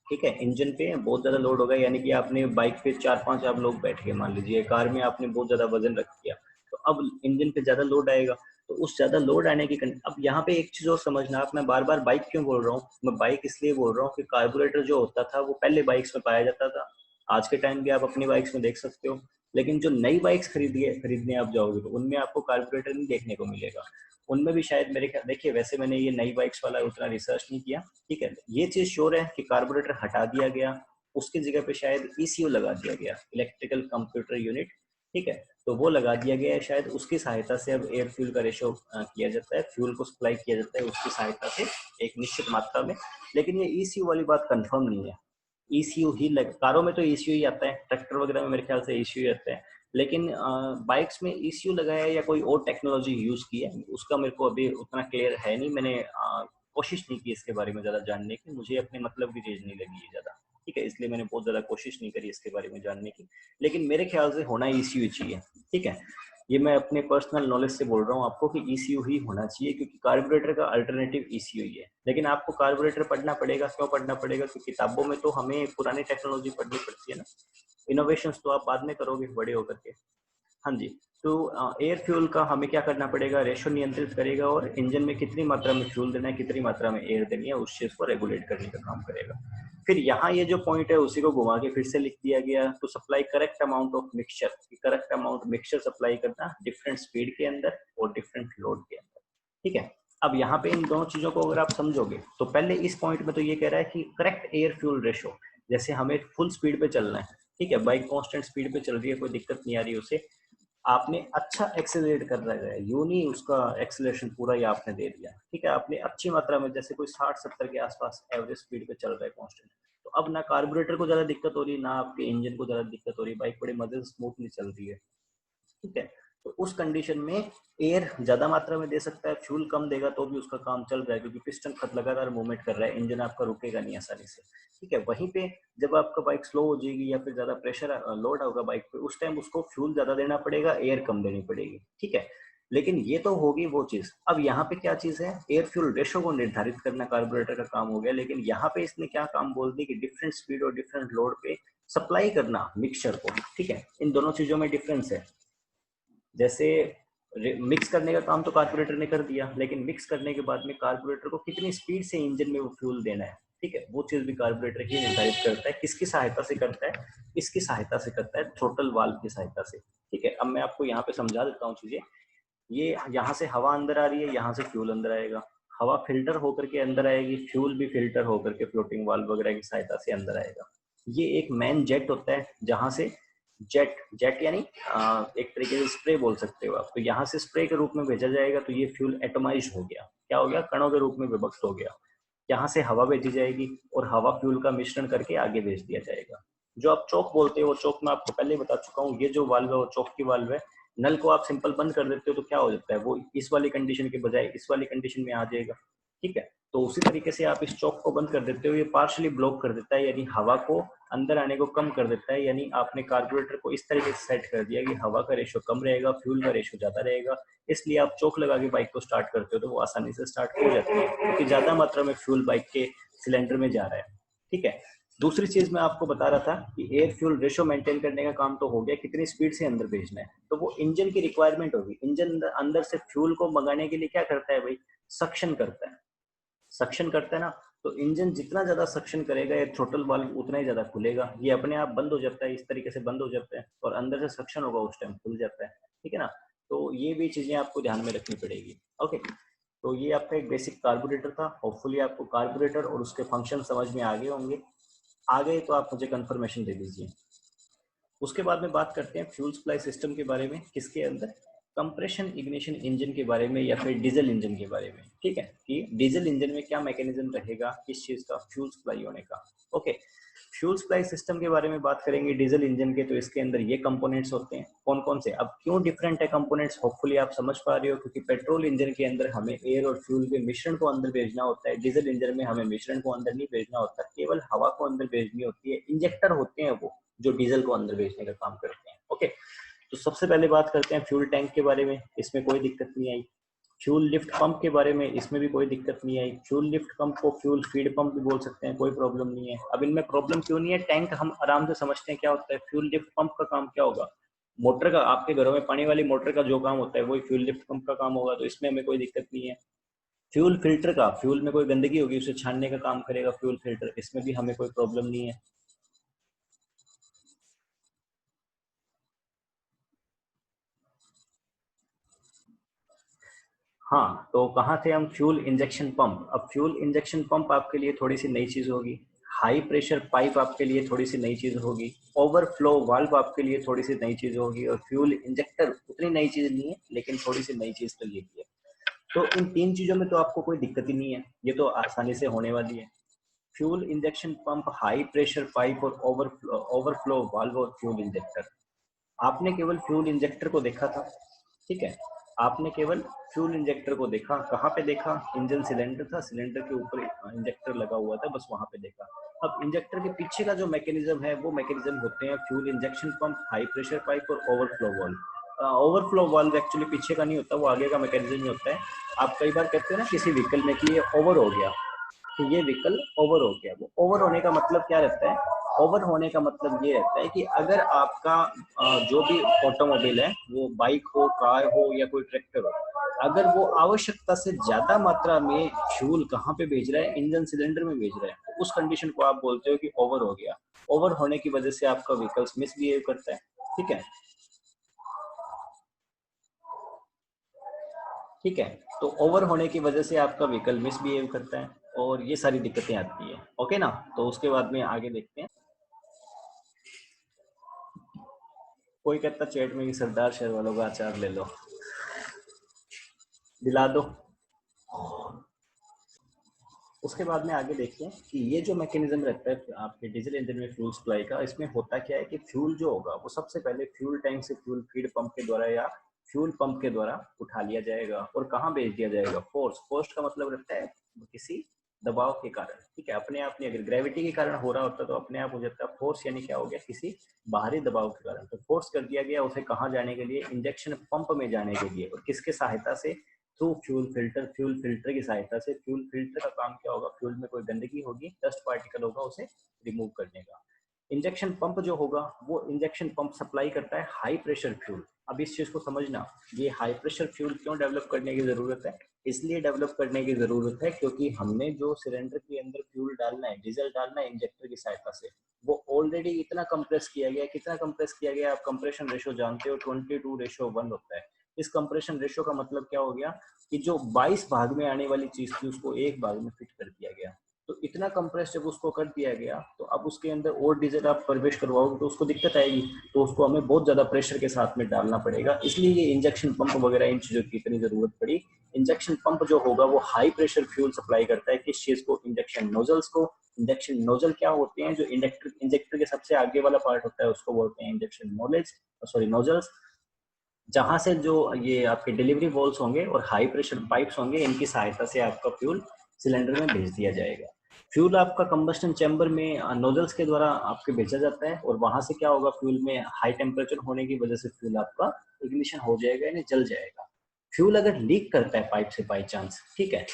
ठीक है, इंजन पे बहुत ज्यादा लोड होगा, यानी कि आपने बाइक पे 4-5 आप लोग बैठ गए, मान लीजिए कार में आपने बहुत ज्यादा वजन रख दिया, तो अब इंजन पे ज्यादा लोड आएगा। तो उस ज्यादा लोड आने की अब यहाँ पे एक चीज और समझना आप, मैं बार बार बाइक क्यों बोल रहा हूँ, मैं बाइक इसलिए बोल रहा हूँ कि कार्बोरेटर जो होता था वो पहले बाइक्स में पाया जाता था, आज के टाइम भी आप अपनी बाइक्स में देख सकते हो। लेकिन जो नई बाइक्स खरीदने आप जाओगे तो उनमें आपको कार्बोरेटर नहीं देखने को मिलेगा। उनमें भी शायद मेरे ख्याल, देखिए वैसे मैंने ये नई बाइक्स वाला उतना रिसर्च नहीं किया, ठीक है, ये चीज श्योर है कि कार्बोरेटर हटा दिया गया, उसकी जगह पे शायद ईसीयू लगा दिया गया, इलेक्ट्रिकल कंप्यूटर यूनिट, ठीक है, तो वो लगा दिया गया है, शायद उसकी सहायता से अब एयर फ्यूल का रेशो किया जाता है, फ्यूल को सप्लाई किया जाता है उसकी सहायता से एक निश्चित मात्रा में। लेकिन ये ईसीयू वाली बात कंफर्म नहीं है, ईसीयू ही कारों में तो ईसीयू ही आता है, ट्रैक्टर वगैरह में मेरे ख्याल से ईसीयू आता है, लेकिन बाइक्स में ईसीयू लगाया या कोई और टेक्नोलॉजी यूज की है उसका मेरे को अभी उतना क्लियर है नहीं, मैंने कोशिश नहीं की इसके बारे में ज्यादा जानने की, मुझे अपने मतलब की चीज नहीं लगी है ज्यादा, ठीक है, इसलिए मैंने बहुत ज्यादा कोशिश नहीं करी इसके बारे में जानने की। लेकिन मेरे ख्याल से होना ईसीयू चाहिए, ठीक है, ये मैं अपने पर्सनल नॉलेज से बोल रहा हूँ आपको कि ईसीयू ही होना चाहिए, क्योंकि कार्बोरेटर का अल्टरनेटिव ईसीयू ही है। लेकिन आपको कार्बोरेटर पढ़ना पड़ेगा, क्यों पढ़ना पड़ेगा, क्योंकि किताबों में तो हमें पुरानी टेक्नोलॉजी पढ़नी पड़ती है ना, इनोवेशंस तो आप बाद में करोगे बड़े होकर के। हाँ जी, तो एयर फ्यूल का हमें क्या करना पड़ेगा, रेशो नियंत्रित करेगा और इंजन में कितनी मात्रा में फ्यूल देना है, कितनी मात्रा में एयर देनी है, उस चीज को रेगुलेट करने का काम करेगा। फिर यहाँ ये जो पॉइंट है उसी को घुमा के फिर से लिख दिया गया, to supply correct amount of mixture, correct amount mixture supply करना डिफरेंट स्पीड के अंदर और डिफरेंट लोड के अंदर, ठीक है। अब यहाँ पे इन दोनों चीजों को अगर आप समझोगे तो पहले इस पॉइंट में तो ये कह रहा है कि करेक्ट एयर फ्यूल रेशो, जैसे हमें फुल स्पीड पे चलना है, ठीक है, बाइक कांस्टेंट स्पीड पे चल रही है, कोई दिक्कत नहीं आ रही उसे, आपने अच्छा एक्सेलरेट कर रहा है, यूं नहीं उसका एक्सेलरेशन पूरा ही आपने दे दिया, ठीक है, आपने अच्छी मात्रा में, जैसे कोई 60-70 के आसपास एवरेज स्पीड पे चल रहा है कांस्टेंट, तो अब ना कार्बोरेटर को ज्यादा दिक्कत हो रही है, ना आपके इंजन को ज्यादा दिक्कत हो रही है, बाइक बड़े मजे से स्मूथली चल रही है, ठीक है। तो उस कंडीशन में एयर ज्यादा मात्रा में दे सकता है, फ्यूल कम देगा तो भी उसका काम चल रहा है, क्योंकि पिस्टन खत लगातार मूवमेंट कर रहा है, इंजन आपका रुकेगा नहीं आसानी से, ठीक है। वहीं पे जब आपका बाइक स्लो हो जाएगी या फिर ज्यादा प्रेशर लोड होगा बाइक पे, उस टाइम उसको फ्यूल ज्यादा देना पड़ेगा, एयर कम देनी पड़ेगी, ठीक है। लेकिन ये तो होगी वो चीज, अब यहाँ पे क्या चीज है, एयर फ्यूल रेशो को निर्धारित करना कार्बोरेटर का काम हो गया, लेकिन यहाँ पे इसने क्या काम बोल दी कि डिफरेंट स्पीड और डिफरेंट लोड पे सप्लाई करना मिक्सचर को, ठीक है, इन दोनों चीजों में डिफरेंस है। जैसे मिक्स करने का काम तो कार्बोरेटर ने कर दिया, लेकिन मिक्स करने के बाद में कार्बोरेटर को कितनी स्पीड से इंजन में वो फ्यूल देना है, ठीक है, वो चीज भी कार्बोरेटर ही निर्धारित करता है। किसकी सहायता से करता है, इसकी सहायता से करता है, थ्रोटल वाल्व की सहायता से, ठीक है। अब मैं आपको यहाँ पे समझा देता हूँ चीजें, ये यहाँ से हवा अंदर आ रही है, यहाँ से फ्यूल अंदर आएगा, हवा फिल्टर होकर के अंदर आएगी, फ्यूल भी फिल्टर होकर के फ्लोटिंग वाल्व वगैरह की सहायता से अंदर आएगा। ये एक मैन जेट होता है, जहां से जेट जेट यानी एक तरीके से स्प्रे बोल सकते हो आप, तो यहाँ से स्प्रे के रूप में भेजा जाएगा, तो ये फ्यूल एटोमाइज हो गया, क्या हो गया, कणों के रूप में विभक्त हो गया। यहाँ से हवा भेजी जाएगी और हवा फ्यूल का मिश्रण करके आगे भेज दिया जाएगा। जो आप चौक बोलते हो, वो चौक मैं आपको पहले ही बता चुका हूँ, ये जो वाल्व है वो चौक की वाल्व है। नल को आप सिंपल बंद कर देते हो तो क्या हो जाता है, वो इस वाली कंडीशन के बजाय इस वाली कंडीशन में आ जाएगा, ठीक है। तो उसी तरीके से आप इस चौक को बंद कर देते हो, ये पार्शली ब्लॉक कर देता है, यानी हवा को अंदर आने को कम कर देता है, यानी आपने कार्बोरेटर को इस तरीके से सेट कर दिया कि हवा का रेशो कम रहेगा, फ्यूल का रेशो ज्यादा रहेगा, इसलिए आप चौक लगा के बाइक को स्टार्ट करते हो तो वो आसानी से स्टार्ट हो जाती है, क्योंकि ज्यादा मात्रा में फ्यूल बाइक के सिलेंडर में जा रहा है, ठीक है। दूसरी चीज मैं आपको बता रहा था कि एयर फ्यूल रेशो मेंटेन करने का काम तो हो गया, कितनी स्पीड से अंदर भेजना है, तो वो इंजन की रिक्वायरमेंट होगी। इंजन अंदर से फ्यूल को मंगाने के लिए क्या करता है भाई, सक्शन करता है, सक्शन करता है ना, तो इंजन जितना ज्यादा सक्शन करेगा ये थ्रोटल वाल्व उतना ही ज्यादा खुलेगा, ये अपने आप बंद हो जाता है, इस तरीके से बंद हो जाता है, और अंदर से सक्शन होगा उस टाइम खुल जाता है, ठीक है ना। तो ये भी चीजें आपको ध्यान में रखनी पड़ेगी, ओके। तो ये आपका एक बेसिक कार्बोरेटर था, होपफुली आपको कार्बोरेटर और उसके फंक्शन समझ में आ गए होंगे। आ गए तो आप मुझे कंफर्मेशन दे दीजिए। उसके बाद में बात करते हैं फ्यूल सप्लाई सिस्टम के बारे में, किसके अंदर, कंप्रेशन इग्निशन इंजन के बारे में या फिर डीजल इंजन के बारे में, ठीक है, कि डीजल इंजन में क्या मैकेनिज्म रहेगा, किस चीज का फ्यूल सप्लाई होने का, ओके। फ्यूल सप्लाई सिस्टम के बारे में बात करेंगे डीजल इंजन के, तो इसके अंदर ये कंपोनेंट्स होते हैं। कौन कौन से? अब क्यों डिफरेंट है कंपोनेंट्स, होपफुली आप समझ पा रहे हो, क्योंकि पेट्रोल इंजन के अंदर हमें एयर और फ्यूल के मिश्रण को अंदर भेजना होता है, डीजल इंजन में हमें मिश्रण को अंदर नहीं भेजना होता, केवल हवा को अंदर भेजनी होती है। इंजेक्टर होते हैं वो जो डीजल को अंदर भेजने का काम करते हैं। ओके, तो सबसे पहले बात करते हैं फ्यूल टैंक के बारे में, इसमें कोई दिक्कत नहीं आई। फ्यूल लिफ्ट पंप के बारे में, इसमें भी कोई दिक्कत नहीं आई। फ्यूल लिफ्ट पंप को फ्यूल फीड पंप भी बोल सकते हैं, कोई प्रॉब्लम नहीं है। अब इनमें प्रॉब्लम क्यों नहीं है? टैंक हम आराम से समझते हैं क्या होता है। फ्यूल लिफ्ट पंप का काम क्या होगा? मोटर का, आपके घरों में पानी वाली मोटर का जो काम होता है वही फ्यूल लिफ्ट पंप का काम होगा, तो इसमें हमें कोई दिक्कत नहीं है। फ्यूल फिल्टर का, फ्यूल में कोई गंदगी होगी उसे छानने का काम करेगा फ्यूल फिल्टर, इसमें भी हमें कोई प्रॉब्लम नहीं है। हाँ, तो कहाँ थे हम? Fuel injection pump. अब फ्यूल इंजेक्शन पंप आपके लिए थोड़ी सी नई चीज होगी, हाई प्रेशर पाइप आपके लिए थोड़ी सी नई चीज होगी, ओवरफ्लो वाल्व आपके लिए थोड़ी सी नई चीज होगी, और फ्यूल इंजेक्टर उतनी नई चीज नहीं है, लेकिन थोड़ी सी नई चीज तो ये भी है। तो इन तीन चीजों में तो आपको कोई दिक्कत ही नहीं है, ये तो आसानी से होने वाली है। Fuel injection pump, high pressure pipe और ओवरफ्लो वाल्व और फ्यूल इंजेक्टर। आपने केवल फ्यूल इंजेक्टर को देखा था, ठीक है, आपने केवल फ्यूल इंजेक्टर को देखा। कहाँ पे देखा? इंजन सिलेंडर था, सिलेंडर के ऊपर इंजेक्टर लगा हुआ था, बस वहां पे देखा। अब इंजेक्टर के पीछे का जो मैकेनिज्म है वो मैकेनिज्म होते हैं fuel injection pump, high pressure pipe और overflow valve. Overflow valve actually पीछे का नहीं होता, वो आगे का मैकेनिज्म ही होता है। आप कई बार कहते हो ना किसी व्हीकल में कि ये ओवर हो गया, तो ये व्हीकल ओवर हो गया। वो ओवर होने का मतलब क्या रहता है? ओवर होने का मतलब ये रहता है कि अगर आपका जो भी ऑटोमोबाइल है, वो बाइक हो, कार हो या कोई ट्रैक्टर हो, अगर वो आवश्यकता से ज्यादा मात्रा में फ्यूल कहाँ पे भेज रहा है? इंजन सिलेंडर में भेज रहा है, तो उस कंडीशन को आप बोलते हो कि ओवर हो गया। ओवर होने की वजह से आपका व्हीकल्स मिसबिहेव करता है, ठीक है। ठीक है, तो ओवर होने की वजह से आपका व्हीकल मिसबिहेव करता है और ये सारी दिक्कतें आती है। ओके ना, तो उसके बाद में आगे देखते हैं। कोई कहता चैट में कि सरदार शहर वालों का अचार ले लो, दिला दो। उसके बाद में आगे देखते हैं कि ये जो मैकेनिज्म रहता है आपके डीजल इंजन में फ्यूल सप्लाई का, इसमें होता क्या है कि फ्यूल जो होगा वो सबसे पहले फ्यूल टैंक से फ्यूल फीड पंप के द्वारा या फ्यूल पंप के द्वारा उठा लिया जाएगा और कहाँ भेज दिया जाएगा? फोर्स। फोर्स का मतलब रहता है किसी दबाव के कारण, ठीक है। अपने आप नहीं, अगर ग्रेविटी के कारण हो रहा होता तो अपने आप हो जाता है। फोर्स यानी क्या हो गया? किसी बाहरी दबाव के कारण। तो फोर्स कर दिया गया उसे कहाँ जाने के लिए? इंजेक्शन पंप में जाने के लिए। और किसके सहायता से? Through fuel filter. Fuel filter की सहायता से। फ्यूल फिल्टर का काम क्या होगा? फ्यूल में कोई गंदगी होगी, डस्ट पार्टिकल होगा, उसे रिमूव करने का। इंजेक्शन पंप जो होगा वो इंजेक्शन पंप सप्लाई करता है हाई प्रेशर फ्यूल। अब इस चीज को समझना, ये हाई प्रेशर फ्यूल क्यों डेवलप करने की जरूरत है? इसलिए डेवलप करने की जरूरत है क्योंकि हमने जो सिलेंडर के अंदर फ्यूल डालना है, डीजल डालना है इंजेक्टर की सहायता से, वो ऑलरेडी इतना कंप्रेस किया गया। कितना कंप्रेस किया गया? आप कंप्रेशन रेशो जानते हो, 22:1 होता है। इस कंप्रेशन रेशो का मतलब क्या हो गया कि जो 22 भाग में आने वाली चीज थी उसको एक भाग में फिट कर दिया गया। तो इतना कंप्रेस जब उसको कर दिया गया तो अब उसके अंदर और डीजल आप प्रवेश करवाओगे तो उसको दिक्कत आएगी, तो उसको हमें बहुत ज्यादा प्रेशर के साथ में डालना पड़ेगा। इसलिए ये इंजेक्शन पंप वगैरह इन चीजों की इतनी जरूरत पड़ी। इंजेक्शन पंप जो होगा वो हाई प्रेशर फ्यूल सप्लाई करता है। किस चीज को? इंजेक्शन नोजल्स को। इंजेक्शन नोजल क्या होते हैं? जो इंजेक्टर इंजेक्टर के सबसे आगे वाला पार्ट होता है उसको बोलते हैं इंजेक्शन नॉलेज, सॉरी नोजल्स। जहां से जो ये आपके डिलीवरी वॉल्स होंगे और हाई प्रेशर पाइप्स होंगे, इनकी सहायता से आपका फ्यूल सिलेंडर में भेज दिया जाएगा। फ्यूल आपका कंबस्टन चैम्बर में नोजल्स के द्वारा आपके भेजा जाता है और वहां से क्या होगा? फ्यूल में हाई टेम्परेचर होने की वजह से फ्यूल आपका इग्निशन हो जाएगा, यानी जल जाएगा। फ्यूल अगर लीक करता है पाइप से बाई चांस, ठीक है,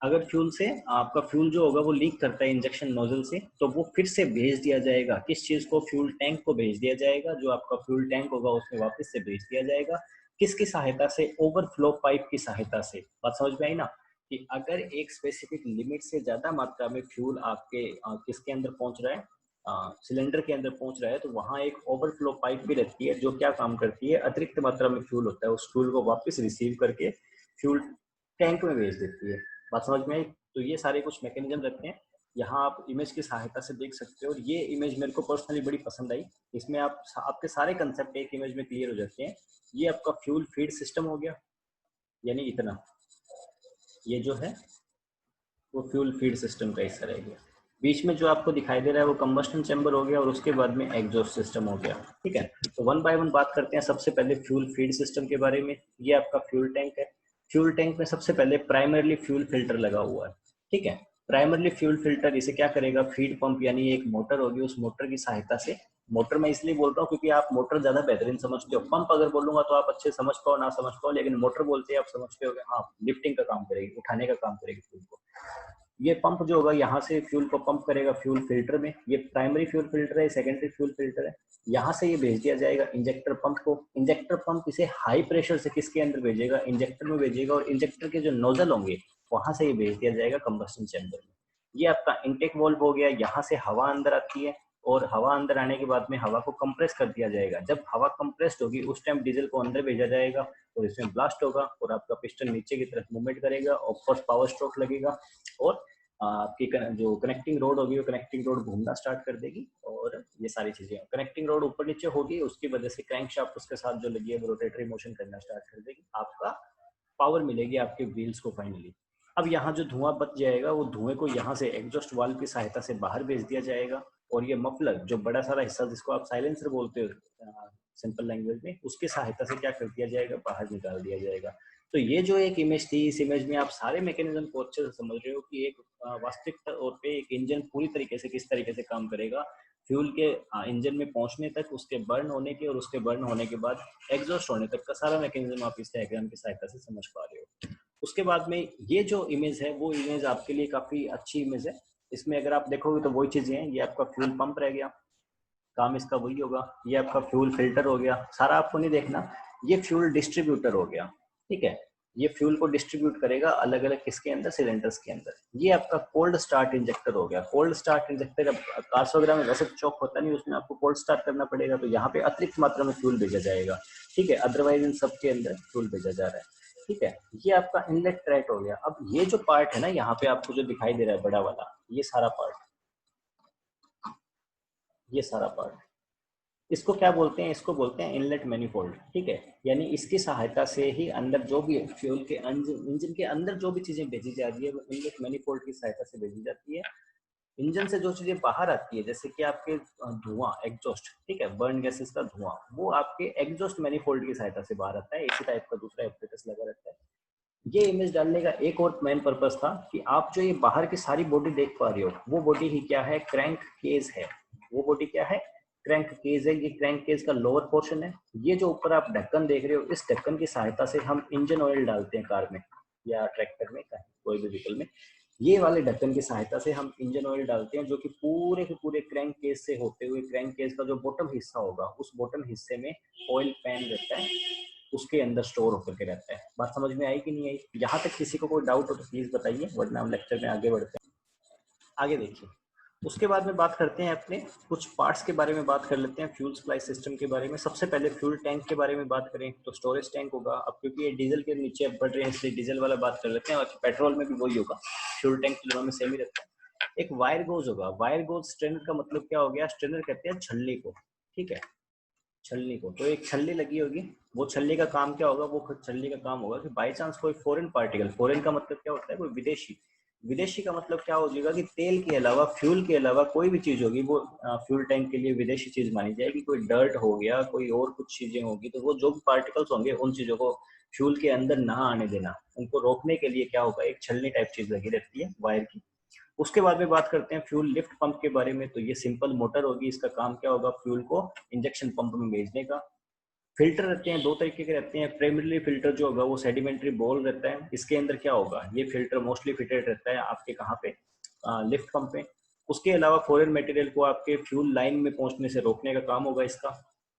अगर फ्यूल से आपका फ्यूल जो होगा वो लीक करता है इंजेक्शन नोजल से, तो वो फिर से भेज दिया जाएगा। किस चीज को? फ्यूल टैंक को भेज दिया जाएगा। जो आपका फ्यूल टैंक होगा उसमें वापस से भेज दिया जाएगा। किसकी सहायता से? ओवरफ्लो पाइप की सहायता से। बात समझ में आई ना? कि अगर एक स्पेसिफिक लिमिट से ज्यादा मात्रा में फ्यूल आपके किसके अंदर पहुंच रहा है, सिलेंडर के अंदर पहुंच रहा है, तो वहां एक ओवरफ्लो पाइप भी रहती है जो क्या काम करती है? अतिरिक्त मात्रा में फ्यूल होता है, उस फ्यूल को वापस रिसीव करके फ्यूल टैंक में भेज देती है। बात समझ में आई? तो ये सारे कुछ मैकेनिज्म रहते हैं। यहाँ आप इमेज की सहायता से देख सकते हो, और ये इमेज मेरे को पर्सनली बड़ी पसंद आई। इसमें आप आपके सारे कंसेप्ट एक इमेज में क्लियर हो जाते हैं। ये आपका फ्यूल फीड सिस्टम हो गया, यानी इतना, ये जो है वो फ्यूल फीड सिस्टम का हिस्सा रह गया। बीच में जो आपको दिखाई दे रहा है वो कंबस्टन चैम्बर हो गया और उसके बाद में एग्जॉस्ट सिस्टम हो गया। ठीक है, तो वन बाय वन बात करते हैं। सबसे पहले फ्यूल फीड सिस्टम के बारे में। ये आपका फ्यूल टैंक है। फ्यूल टैंक में सबसे पहले प्राइमरली फ्यूल फिल्टर लगा हुआ है। ठीक है, प्राइमरली फ्यूल फिल्टर इसे क्या करेगा, फीड पंप यानी एक मोटर होगी, उस मोटर की सहायता से, मोटर मैं इसलिए बोल रहा हूँ क्योंकि आप मोटर ज्यादा बेहतरीन समझते हो, पंप अगर बोलूंगा तो आप अच्छे समझ पाओ ना समझ पाओ, लेकिन मोटर बोलते हैं आप समझते हो, हाँ लिफ्टिंग का काम करेगी, उठाने का काम करेगी फ्यूल को। ये पंप जो होगा यहाँ से फ्यूल को पंप करेगा फ्यूल फिल्टर में। ये प्राइमरी फ्यूल फिल्टर है, सेकेंडरी फ्यूल फिल्टर है। यहाँ से ये भेज दिया जाएगा इंजेक्टर पंप को। इंजेक्टर पंप इसे हाई प्रेशर से किसके अंदर भेजेगा, इंजेक्टर में भेजेगा, और इंजेक्टर के जो नोजल होंगे वहां से ये भेज दिया जाएगा कंबस्टन चैम्बर में। ये आपका इनटेक वाल्व हो गया। यहाँ से हवा अंदर आती है और हवा अंदर आने के बाद में हवा को कंप्रेस कर दिया जाएगा। जब हवा कंप्रेस्ड होगी उस टाइम डीजल को अंदर भेजा जाएगा और इसमें ब्लास्ट होगा और आपका पिस्टन नीचे की तरफ मूवमेंट करेगा और फर्स्ट पावर स्ट्रोक लगेगा और आपकी जो कनेक्टिंग रोड होगी वो कनेक्टिंग रोड घूमना स्टार्ट कर देगी और ये सारी चीजें, कनेक्टिंग रोड ऊपर नीचे होगी, उसकी वजह से क्रैंक शाफ्ट उसके साथ जो लगी है वो रोटेटरी मोशन करना स्टार्ट कर देगी, आपका पावर मिलेगी आपके व्हील्स को फाइनली। अब यहाँ जो धुआं बच जाएगा वो धुएं को यहाँ से एग्जॉस्ट वाल्व की सहायता से बाहर भेज दिया जाएगा और ये मफलर जो बड़ा सारा हिस्सा जिसको आप साइलेंसर बोलते हो सिंपल लैंग्वेज में, उसकी सहायता से क्या कर दिया जाएगा, बाहर निकाल दिया जाएगा। तो ये जो एक इमेज थी, इस इमेज में आप सारे मैकेनिज्म को अच्छे से समझ रहे हो कि एक वास्तविक तौर पे एक इंजन पूरी तरीके से किस तरीके से काम करेगा फ्यूल के इंजन में पहुंचने तक, उसके बर्न होने के और उसके बर्न होने के बाद एग्जॉस्ट होने तक का सारा मैकेनिज्म आप इस डायग्राम की सहायता से समझ पा रहे हो। उसके बाद में ये जो इमेज है वो इमेज आपके लिए काफी अच्छी इमेज है। इसमें अगर आप देखोगे तो वही चीजें हैं, ये आपका फ्यूल पंप रह गया, काम इसका वही होगा। ये आपका फ्यूल फिल्टर हो गया, सारा आपको नहीं देखना। ये फ्यूल डिस्ट्रीब्यूटर हो गया। ठीक है, ये फ्यूल को डिस्ट्रीब्यूट करेगा अलग अलग किसके अंदर, सिलेंडर्स के अंदर। ये आपका कोल्ड स्टार्ट इंजेक्टर हो गया। कोल्ड स्टार्ट इंजेक्टर अब कारसोग्राम में वैसे चौक होता नहीं, उसमें आपको कोल्ड स्टार्ट करना पड़ेगा, तो यहाँ पे अतिरिक्त मात्रा में फ्यूल भेजा जाएगा। ठीक है, अदरवाइज इन सब के अंदर फ्यूल भेजा जा रहा है। ठीक है, ये आपका इनलेट ट्रैक हो गया। अब ये जो पार्ट है ना यहाँ पे आपको जो दिखाई दे रहा है बड़ा वाला, ये सारा पार्ट, ये सारा पार्ट, इसको क्या बोलते हैं, इसको बोलते हैं इनलेट मैनिफोल्ड। ठीक है, यानी इसकी सहायता से ही अंदर जो भी फ्यूल के इंजन के अंदर जो भी चीजें भेजी जा रही है वो इनलेट मैनिफोल्ड की सहायता से भेजी जाती है। इंजन से जो चीजें बाहर आती है जैसे कि आपके धुआं एग्जॉस्ट, ठीक है, बर्न गैसेस का धुआं, वो आपके एग्जॉस्ट मैनिफोल्ड की सहायता से बाहर आता है। इसी टाइप का दूसरा एपरेटस लगा रहता है। ये इमेज डालने का एक और मेन पर्पस था कि आप जो ये बाहर की सारी बॉडी देख पा रहे हो वो बॉडी ही क्या है, क्रैंक केज है। वो बॉडी क्या है, क्रैंक केज है। ये क्रैंक केज का लोअर पोर्शन है। ये जो ऊपर आप ढक्कन देख रहे हो, इस ढक्कन की सहायता से हम इंजन ऑयल डालते हैं कार में या ट्रैक्टर में, कोई भी व्हीकल में। ये वाले ढक्कन की सहायता से हम इंजन ऑयल डालते हैं जो कि पूरे के पूरे क्रैंक केज से होते हुए, क्रैंक केज का जो बॉटम हिस्सा होगा उस बॉटम हिस्से में ऑयल पैन रहता है, उसके अंदर स्टोर होकर के रहता है। बात समझ में आई कि नहीं आई? यहाँ तक किसी को कोई डाउट हो तो प्लीज बताइए, वरना हम लेक्चर में आगे बढ़ते हैं। आगे देखिए, उसके बाद में बात करते हैं अपने कुछ पार्ट्स के बारे में, बात कर लेते हैं फ्यूल सप्लाई सिस्टम के बारे में। सबसे पहले फ्यूल टैंक के बारे में बात करें तो स्टोरेज टैंक होगा। अब क्योंकि ये डीजल के नीचे अब बढ़ रहे हैं इसलिए डीजल वाला बात कर लेते हैं, और पेट्रोल में भी वही होगा, फ्यूल टैंक दोनों में सेम ही रहता है। एक वायर गोज होगा। वायर गोज स्ट्रेनर का मतलब क्या हो गया, स्ट्रेनर कहते हैं छल्ली को। ठीक है, छलनी को, तो एक छल्ली लगी होगी, वो छल्ली का काम क्या होगा, वो छल्ली का काम होगा कि बाई चांस कोई फॉरेन पार्टिकल, फॉरेन का मतलब क्या होता है, कोई विदेशी, विदेशी का मतलब क्या हो जाएगा कि तेल के अलावा, फ्यूल के अलावा कोई भी चीज होगी वो फ्यूल टैंक के लिए विदेशी चीज मानी जाएगी। कोई डर्ट हो गया, कोई और कुछ चीजें होगी, तो वो जो भी पार्टिकल्स होंगे उन चीजों को फ्यूल के अंदर ना आने देना, उनको रोकने के लिए क्या होगा, एक छलनी टाइप चीज लगी रहती है वायर की। उसके बाद में बात करते हैं फ्यूल लिफ्ट पंप के बारे में। तो ये सिंपल मोटर होगी, इसका काम क्या होगा, फ्यूल को इंजेक्शन पंप में भेजने का। फिल्टर रहते हैं, दो तरीके के रहते हैं। प्राइमरी फिल्टर जो होगा वो सेडिमेंट्री बॉल रहता है। इसके अंदर क्या होगा, ये फिल्टर मोस्टली फिटेड रहता है आपके कहाँ पे, लिफ्ट पंप में। उसके अलावा फॉरेन मटेरियल को आपके फ्यूल लाइन में पहुंचने से रोकने का काम होगा इसका।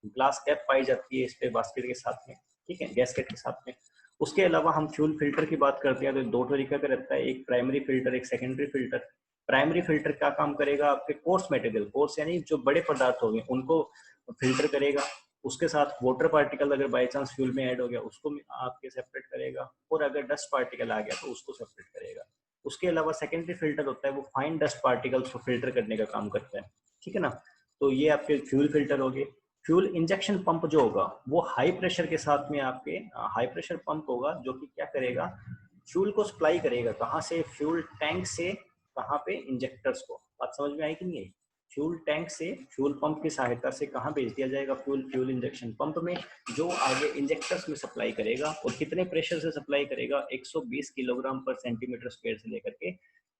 ग्लास कैप पाई जाती है इस पे बास्केट के साथ में, ठीक है, गैसकेट के साथ में। उसके अलावा हम फ्यूल फिल्टर की बात करते हैं तो दो तरीके का रहता है, एक प्राइमरी फिल्टर, एक सेकेंडरी फिल्टर। प्राइमरी फिल्टर क्या काम करेगा, आपके कोर्स मटेरियल, कोर्स यानी जो बड़े पदार्थ हो गए उनको फिल्टर करेगा। उसके साथ वाटर पार्टिकल अगर बाई चांस फ्यूल में ऐड हो गया उसको आपके सेपरेट करेगा, और अगर डस्ट पार्टिकल आ गया तो उसको सेपरेट करेगा। उसके अलावा सेकेंडरी फिल्टर होता है, वो फाइन डस्ट पार्टिकल्स को फिल्टर करने का काम करता है। ठीक है ना, तो ये आपके फ्यूल फिल्टर हो गए। फ्यूल इंजेक्शन पंप जो होगा वो हाई प्रेशर के साथ में आपके हाई प्रेशर पंप होगा, जो कि क्या करेगा, फ्यूल को सप्लाई करेगा, कहाँ से, फ्यूल टैंक से, कहाँ पे, इंजेक्टर्स को। बात समझ में आई कि नहीं आई? फ्यूल टैंक से फ्यूल पंप की सहायता से कहाँ भेज दिया जाएगा फ्यूल? फ्यूल इंजेक्शन पंप में, जो आगे इंजेक्टर्स में सप्लाई करेगा। और कितने प्रेशर से सप्लाई करेगा? 120 किलोग्राम पर सेंटीमीटर स्क्वायर से लेकर के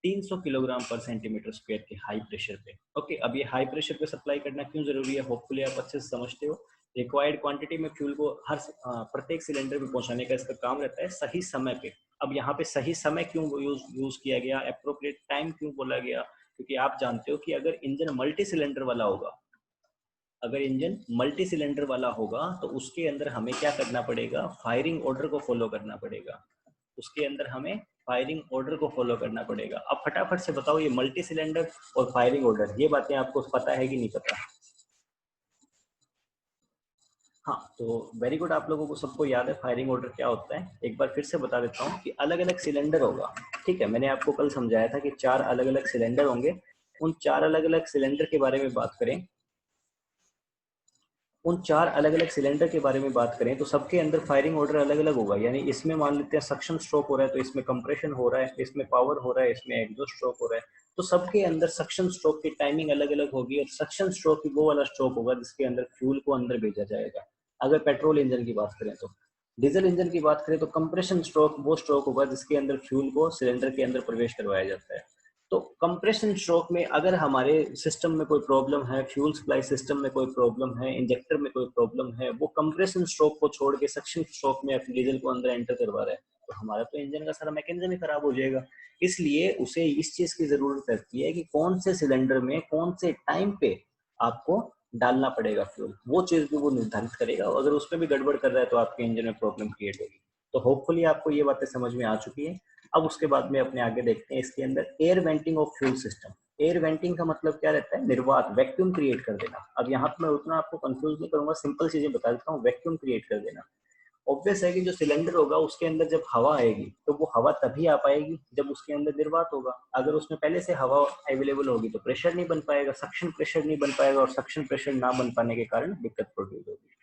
300 किलोग्राम पर सेंटीमीटर स्क्वायर के हाई प्रेशर पे। ओके, अब ये हाई प्रेशर पे सप्लाई करना क्यों जरूरी है? होपफुली आप अच्छे से समझते हो। रिक्वायर्ड क्वांटिटी में फ्यूल को हर प्रत्येक सिलेंडर में पहुंचाने का इसका काम रहता है सही समय पे। अब यहाँ पे सही समय क्यों यूज किया गया, एप्रोप्रिएट टाइम क्यों बोला गया? क्योंकि आप जानते हो कि अगर इंजन मल्टी सिलेंडर वाला होगा, अगर इंजन मल्टी सिलेंडर वाला होगा तो उसके अंदर हमें क्या करना पड़ेगा? फायरिंग ऑर्डर को फॉलो करना पड़ेगा। उसके अंदर हमें फायरिंग ऑर्डर को फॉलो करना पड़ेगा। अब फटाफट से बताओ, ये मल्टी सिलेंडर और फायरिंग ऑर्डर, ये बातें आपको पता है कि नहीं पता? हाँ, तो वेरी गुड, आप लोगों को सबको याद है फायरिंग ऑर्डर क्या होता है। एक बार फिर से बता देता हूँ कि अलग अलग सिलेंडर होगा। ठीक है, मैंने आपको कल समझाया था कि 4 अलग अलग सिलेंडर होंगे। उन 4 अलग अलग सिलेंडर के बारे में बात करें, उन 4 अलग अलग सिलेंडर के बारे में बात करें तो सबके अंदर फायरिंग ऑर्डर अलग अलग होगा। यानी इसमें मान लेते हैं सक्शन स्ट्रोक हो रहा है तो इसमें कंप्रेशन हो रहा है, इसमें पावर हो रहा है, इसमें एग्जॉस्ट स्ट्रोक हो रहा है। तो सबके अंदर सक्शन स्ट्रोक की टाइमिंग अलग अलग होगी। और सक्शन स्ट्रोक ही वो वाला स्ट्रोक होगा जिसके अंदर फ्यूल को अंदर भेजा जाएगा। अगर पेट्रोल इंजन की बात करें तो, डीजल इंजन की बात करें तो कंप्रेशन स्ट्रोक वो स्ट्रोक होगा जिसके अंदर फ्यूल को सिलेंडर के अंदर प्रवेश करवाया जाता है। तो कंप्रेशन स्ट्रोक में अगर हमारे सिस्टम में कोई प्रॉब्लम है, फ्यूल सप्लाई सिस्टम में कोई प्रॉब्लम है, इंजेक्टर में कोई प्रॉब्लम है, वो कंप्रेशन स्ट्रोक को छोड़ के सक्शन स्ट्रोक में डीजल को अंदर एंटर करवा रहा है, तो हमारा तो इंजन का सारा मैकेनिज्म ही खराब हो जाएगा। इसलिए उसे इस चीज की जरूरत रहती है कि कौन से सिलेंडर में कौन से टाइम पे आपको डालना पड़ेगा फ्यूल, वो चीज भी वो निर्धारित करेगा। और अगर उसमें भी गड़बड़ कर रहा है तो आपके इंजन में प्रॉब्लम क्रिएट होगी। तो होपफुली आपको ये बातें समझ में आ चुकी है। अब उसके बाद में अपने आगे देखते हैं इसके अंदर air venting of fuel system. Air venting का मतलब क्या रहता है? निर्वात, वैक्यूम क्रिएट कर देना। अब यहाँ पे मैं उतना आपको कंफ्यूज नहीं करूंगा, सिंपल चीजें बता देता हूँ। वैक्यूम क्रिएट कर देना ऑब्वियस है कि जो सिलेंडर होगा उसके अंदर जब हवा आएगी तो वो हवा तभी आ पाएगी जब उसके अंदर निर्वात होगा। अगर उसमें पहले से हवा अवेलेबल होगी तो प्रेशर नहीं बन पाएगा, सक्शन प्रेशर नहीं बन पाएगा, और सक्शन प्रेशर ना बन पाने के कारण दिक्कत प्रोड्यूस होगी।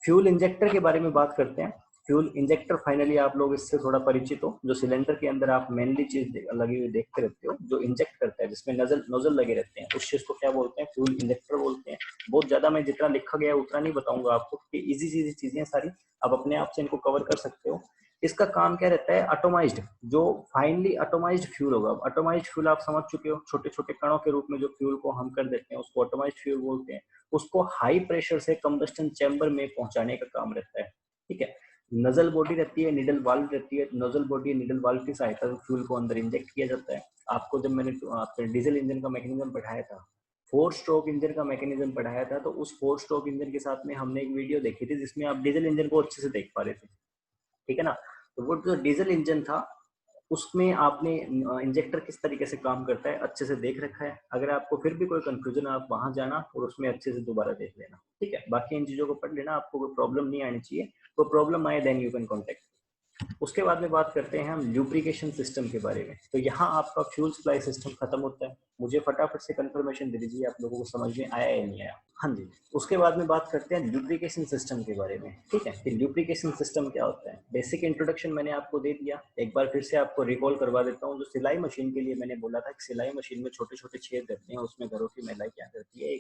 फ्यूल इंजेक्टर के बारे में बात करते हैं। फ्यूल इंजेक्टर फाइनली आप लोग इससे थोड़ा परिचित हो। जो सिलेंडर के अंदर आप मेनली चीज लगी हुई देखते रहते हो, जो इंजेक्ट करता है, जिसमें नजल नोजल लगे रहते हैं, उस चीज को क्या बोलते हैं? फ्यूल इंजेक्टर बोलते हैं। बहुत ज्यादा मैं जितना लिखा गया उतना नहीं बताऊंगा आपको, कि इजी चीज चीजें सारी आप अपने आप से इनको कवर कर सकते हो। इसका काम क्या रहता है? एटोमाइज्ड, जो फाइनली एटोमाइज्ड फ्यूल होगा। एटोमाइज्ड फ्यूल आप समझ चुके हो, छोटे छोटे कणों के रूप में जो फ्यूल को हम कर देते हैं उसको एटोमाइज्ड फ्यूल बोलते हैं। उसको हाई प्रेशर से कंबस्टन चैम्बर में पहुंचाने का काम रहता है। ठीक है, नजल बॉडी रहती है, निडल वाल्व रहती है। नोजल बॉडी निडल वाल्व की सहायता से फ्यूल को अंदर इंजेक्ट किया जाता है। आपको जब मैंने आपके डीजल इंजन का मैकेनिज्म पढ़ाया था, 4 स्ट्रोक इंजन का मैकेनिज्म पढ़ाया था, तो उस 4 स्ट्रोक इंजन के साथ में हमने एक वीडियो देखी थी जिसमें आप डीजल इंजन को अच्छे से देख पा रहे थे। ठीक है ना? तो वो जो डीजल इंजन था उसमें आपने इंजेक्टर किस तरीके से काम करता है अच्छे से देख रखा है। अगर आपको फिर भी कोई कंफ्यूजन है आप वहां जाना और उसमें अच्छे से दोबारा देख लेना। ठीक है, बाकी इन चीजों को पढ़ लेना, आपको कोई प्रॉब्लम नहीं आनी चाहिए। कोई प्रॉब्लम आए देन यू कैन कॉन्टेक्ट। उसके बाद में बात करते हैं हम ल्यूब्रिकेशन सिस्टम के बारे में। तो यहाँ आपका फ्यूल सप्लाई सिस्टम खत्म होता है। मुझे फटाफट से कंफर्मेशन दे दीजिए आप लोगों को समझ में आया या नहीं आया। हाँ जी, उसके बाद में बात करते हैं ल्यूब्रिकेशन सिस्टम के बारे में। ठीक है, कि ल्यूब्रिकेशन सिस्टम क्या होता है। बेसिक इंट्रोडक्शन मैंने आपको दे दिया, एक बार फिर से आपको रिकॉल करवा देता हूँ। जो सिलाई मशीन के लिए मैंने बोला था कि सिलाई मशीन में छोटे छोटे छेद रहते हैं, उसमें घरों की महिलाएं क्या करती है,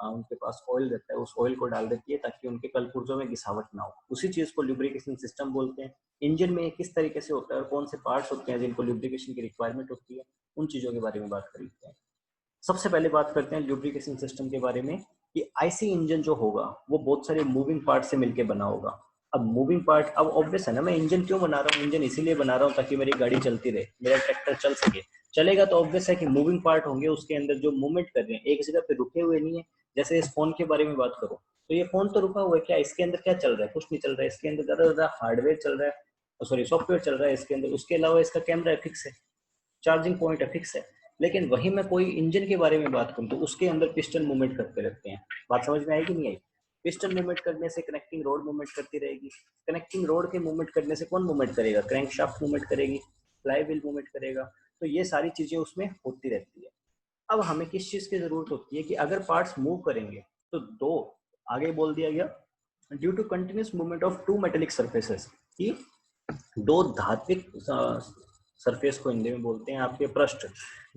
उनके पास ऑयल रहता है, उस ऑयल को डाल देती है ताकि उनके कलपुर्जों में घिसावट ना हो। उसी चीज को ल्यूब्रिकेशन सिस्टम बोलते हैं। इंजन में किस तरीके से होता है और कौन से पार्ट्स होते हैं जिनको ल्यूब्रिकेशन की रिक्वायरमेंट होती है, उन चीजों के बारे में बात करते हैं। सबसे पहले बात करते हैं ल्यूब्रिकेशन सिस्टम के बारे में, कि आईसी इंजन जो होगा वो बहुत सारे मूविंग पार्ट से मिलकर बना होगा। अब मूविंग पार्ट, अब ऑब्वियस है ना, मैं इंजन क्यों बना रहा हूँ? इंजन इसीलिए बना रहा हूँ ताकि मेरी गाड़ी चलती रहे, मेरा ट्रैक्टर चल सके। चलेगा तो ऑब्वियस है कि मूविंग पार्ट होंगे उसके अंदर जो मूवमेंट कर रहे हैं, एक जगह पे रुके हुए नहीं है। जैसे इस फोन के बारे में बात करो तो ये फोन तो रुका हुआ है, क्या इसके अंदर क्या चल रहा है? कुछ नहीं चल रहा है। इसके अंदर ज्यादा ज्यादा हार्डवेयर चल रहा है, सॉरी सॉफ्टवेयर चल रहा है इसके अंदर। उसके अलावा इसका कैमरा है, फिक्स है, चार्जिंग पॉइंट है, फिक्स है। लेकिन वही मैं कोई इंजन के बारे में बात करूं तो उसके अंदर पिस्टन मूवमेंट करते रहते हैं। बात समझ में आएगी नहीं आई? पिस्टन मूवमेंट करने से कनेक्टिंग रोड मूवमेंट करती रहेगी। कनेक्टिंग रोड के मूवमेंट करने से कौन मूवमेंट करेगा? क्रैंक शाफ्ट मूवमेंट करेगी, फ्लाई व्हील मूवमेंट करेगा। तो ये सारी चीजें उसमें होती रहती है। अब हमें किस चीज की जरूरत होती है कि अगर पार्ट्स मूव करेंगे तो दो, आगे बोल दिया गया, due to continuous movement of two metallic surfaces, कि दो धात्विक सरफेस को हिंदी में बोलते हैं आपके पृष्ठ,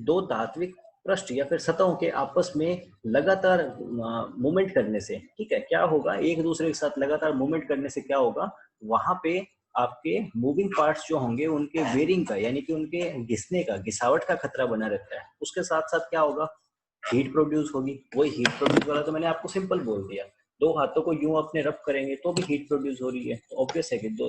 दो धात्विक पृष्ठ या फिर सतहों के आपस में लगातार मूवमेंट करने से, ठीक है, क्या होगा, एक दूसरे के साथ लगातार मूवमेंट करने से क्या होगा, वहां पे आपके मूविंग पार्ट्स जो होंगे उनके वेरिंग का यानी कि उनके घिसने का, घिसावट का खतरा बना रहता है। उसके साथ साथ क्या होगा, हीट प्रोड्यूस होगी। वही हीट प्रोड्यूस वाला तो मैंने आपको सिंपल बोल दिया, दो हाथों को यूं अपने रब करेंगे तो भी हीट प्रोड्यूस हो रही है, तो ऑब्वियस है कि दो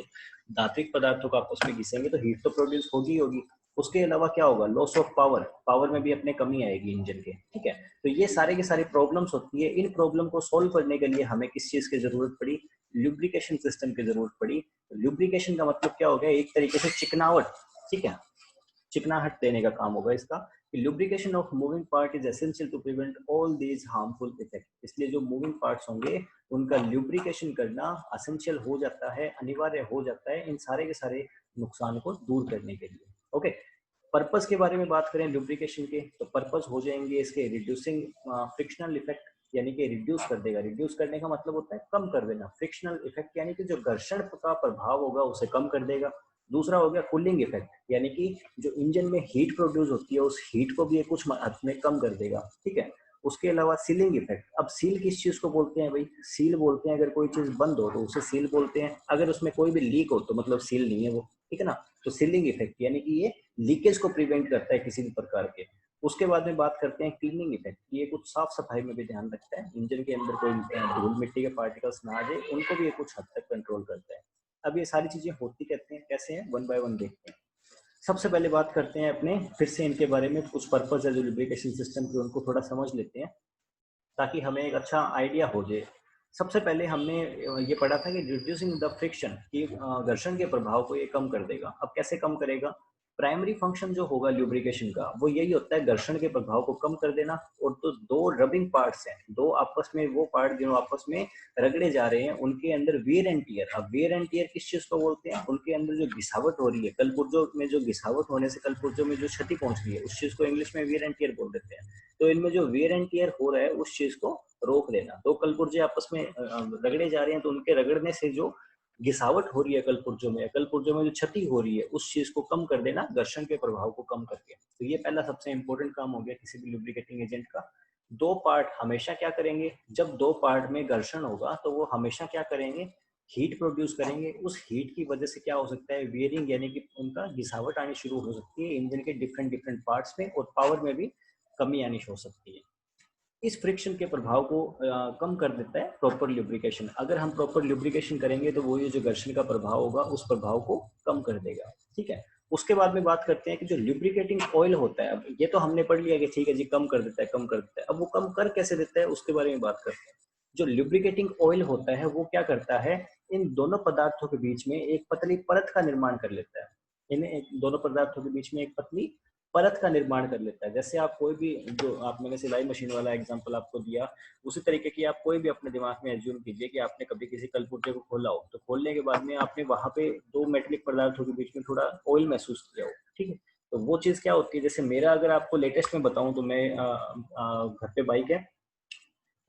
धात्विक पदार्थों को आपस में घिसेंगे तो हीट तो प्रोड्यूस होगी होगी। उसके अलावा क्या होगा, लॉस ऑफ पावर, पावर में भी अपने कमी आएगी इंजन के, ठीक है। तो ये सारे की सारी प्रॉब्लम्स होती है। इन प्रॉब्लम को सॉल्व करने के लिए हमें किस चीज की जरूरत पड़ी, ल्यूब्रिकेशन सिस्टम की जरूरत पड़ी। ल्यूब्रिकेशन का मतलब क्या हो गया, एक तरीके से चिकनावट, ठीक है, चिकनाहट देने का काम होगा इसका। Lubrication of moving part is essential to prevent all these harmful effect. इसलिए जो मूविंग पार्ट्स होंगे उनका लुब्रिकेशन करना एसेंशियल हो जाता है, अनिवार्य हो जाता है इन सारे के सारे नुकसान को दूर करने के लिए। ओके, पर्पस के बारे में बात करें लुब्रिकेशन के, तो पर्पस हो जाएंगे इसके रिड्यूसिंग फ्रिक्शनल इफेक्ट, यानी कि रिड्यूस कर देगा। रिड्यूस करने का मतलब होता है कम कर देना। फ्रिक्शनल इफेक्ट यानी कि जो घर्षण का प्रभाव होगा उसे कम कर देगा। दूसरा हो गया कूलिंग इफेक्ट, यानी कि जो इंजन में हीट प्रोड्यूस होती है उस हीट को भी ये कुछ हद में कम कर देगा, ठीक है। उसके अलावा सीलिंग इफेक्ट। अब सील किस चीज को बोलते हैं भाई, सील बोलते हैं अगर कोई चीज बंद हो तो उसे सील बोलते हैं, अगर उसमें कोई भी लीक हो तो मतलब सील नहीं है वो, ठीक है ना। तो सीलिंग इफेक्ट यानी कि ये लीकेज को प्रिवेंट करता है किसी भी प्रकार के। उसके बाद में बात करते हैं क्लीनिंग इफेक्ट, ये कुछ साफ सफाई में भी ध्यान रखता है, इंजन के अंदर कोई धूल मिट्टी के पार्टिकल्स ना आ जाए उनको भी ये कुछ हद तक कंट्रोल करता है। अब ये सारी चीजें होती कहते हैं कैसे हैं, वन बाय वन देखते हैं। सबसे पहले बात करते हैं अपने फिर से इनके बारे में, कुछ पर्पस है जो लुब्रिकेशन सिस्टम के उनको थोड़ा समझ लेते हैं ताकि हमें एक अच्छा आइडिया हो जाए। सबसे पहले हमने ये पढ़ा था कि रिड्यूसिंग द फ्रिक्शन, कि घर्षण के प्रभाव को ये कम कर देगा। अब कैसे कम करेगा, प्राइमरी फंक्शन जो होगा ल्यूब्रिकेशन का वो यही होता है घर्षण के प्रभाव को कम कर देना। और तो दो रबिंग पार्ट्स हैं, दो आपस में वो पार्ट जो आपस में रगड़े जा रहे हैं उनके अंदर वेयर एंड टियर। अब वेयर एंड टियर किस चीज को बोलते हैं, उनके अंदर जो घिसावट हो रही है, कलपुर्जों में जो घिसावट होने से कलपुर्जों में जो क्षति पहुंच रही है उस चीज को इंग्लिश में वेयर एंड टियर बोल देते हैं। तो इनमें जो वेयर एंड टियर हो रहा है उस चीज को रोक देना। दो कलपुर्जे आपस में रगड़े जा रहे हैं तो उनके रगड़ने से जो घिसावट हो रही है कलपुर्जों में जो क्षति हो रही है उस चीज को कम कर देना, घर्षण के प्रभाव को कम करके। तो ये पहला सबसे इंपॉर्टेंट काम हो गया किसी भी लुब्रिकेटिंग एजेंट का। दो पार्ट हमेशा क्या करेंगे, जब दो पार्ट में घर्षण होगा तो वो हमेशा क्या करेंगे, हीट प्रोड्यूस करेंगे। उस हीट की वजह से क्या हो सकता है, वेयरिंग यानी कि उनका घिसावट आनी शुरू हो सकती है इंजन के डिफरेंट डिफरेंट पार्ट्स में, और पावर में भी कमी आनी हो सकती है। इस फ्रिक्शन के प्रभाव को कम कर देता है प्रॉपर ल्यूब्रिकेशन। अगर हम प्रॉपर ल्यूब्रिकेशन करेंगे तो वो ये जो घर्षण का प्रभाव होगा उस प्रभाव को कम कर देगा, ठीक है। उसके बाद में बात करते हैं कि जो ल्यूब्रिकेटिंग ऑयल होता है, अब ये तो हमने पढ़ लिया कि ठीक है जी कम कर देता है, कम कर देता है। अब वो कम कर कैसे देता है उसके बारे में बात करते हैं। जो ल्यूब्रिकेटिंग ऑयल होता है वो क्या करता है, इन दोनों पदार्थों के बीच में एक पतली परत का निर्माण कर लेता है। इन्हें दोनों पदार्थों के बीच में एक पतली परत का निर्माण कर लेता है। जैसे आप कोई भी, जो आप मैंने सिलाई मशीन वाला एग्जांपल आपको दिया, उसी तरीके की आप कोई भी अपने दिमाग में एज्यूम कीजिए कि आपने कभी किसी कलपुर्जे को खोला हो, तो खोलने के बाद में आपने वहां पे दो मेटेलिक पदार्थों के बीच में थोड़ा ऑयल महसूस किया हो, ठीक है। तो वो चीज क्या होती है, जैसे मेरा अगर आपको लेटेस्ट में बताऊं तो मैं घर पे बाइक है,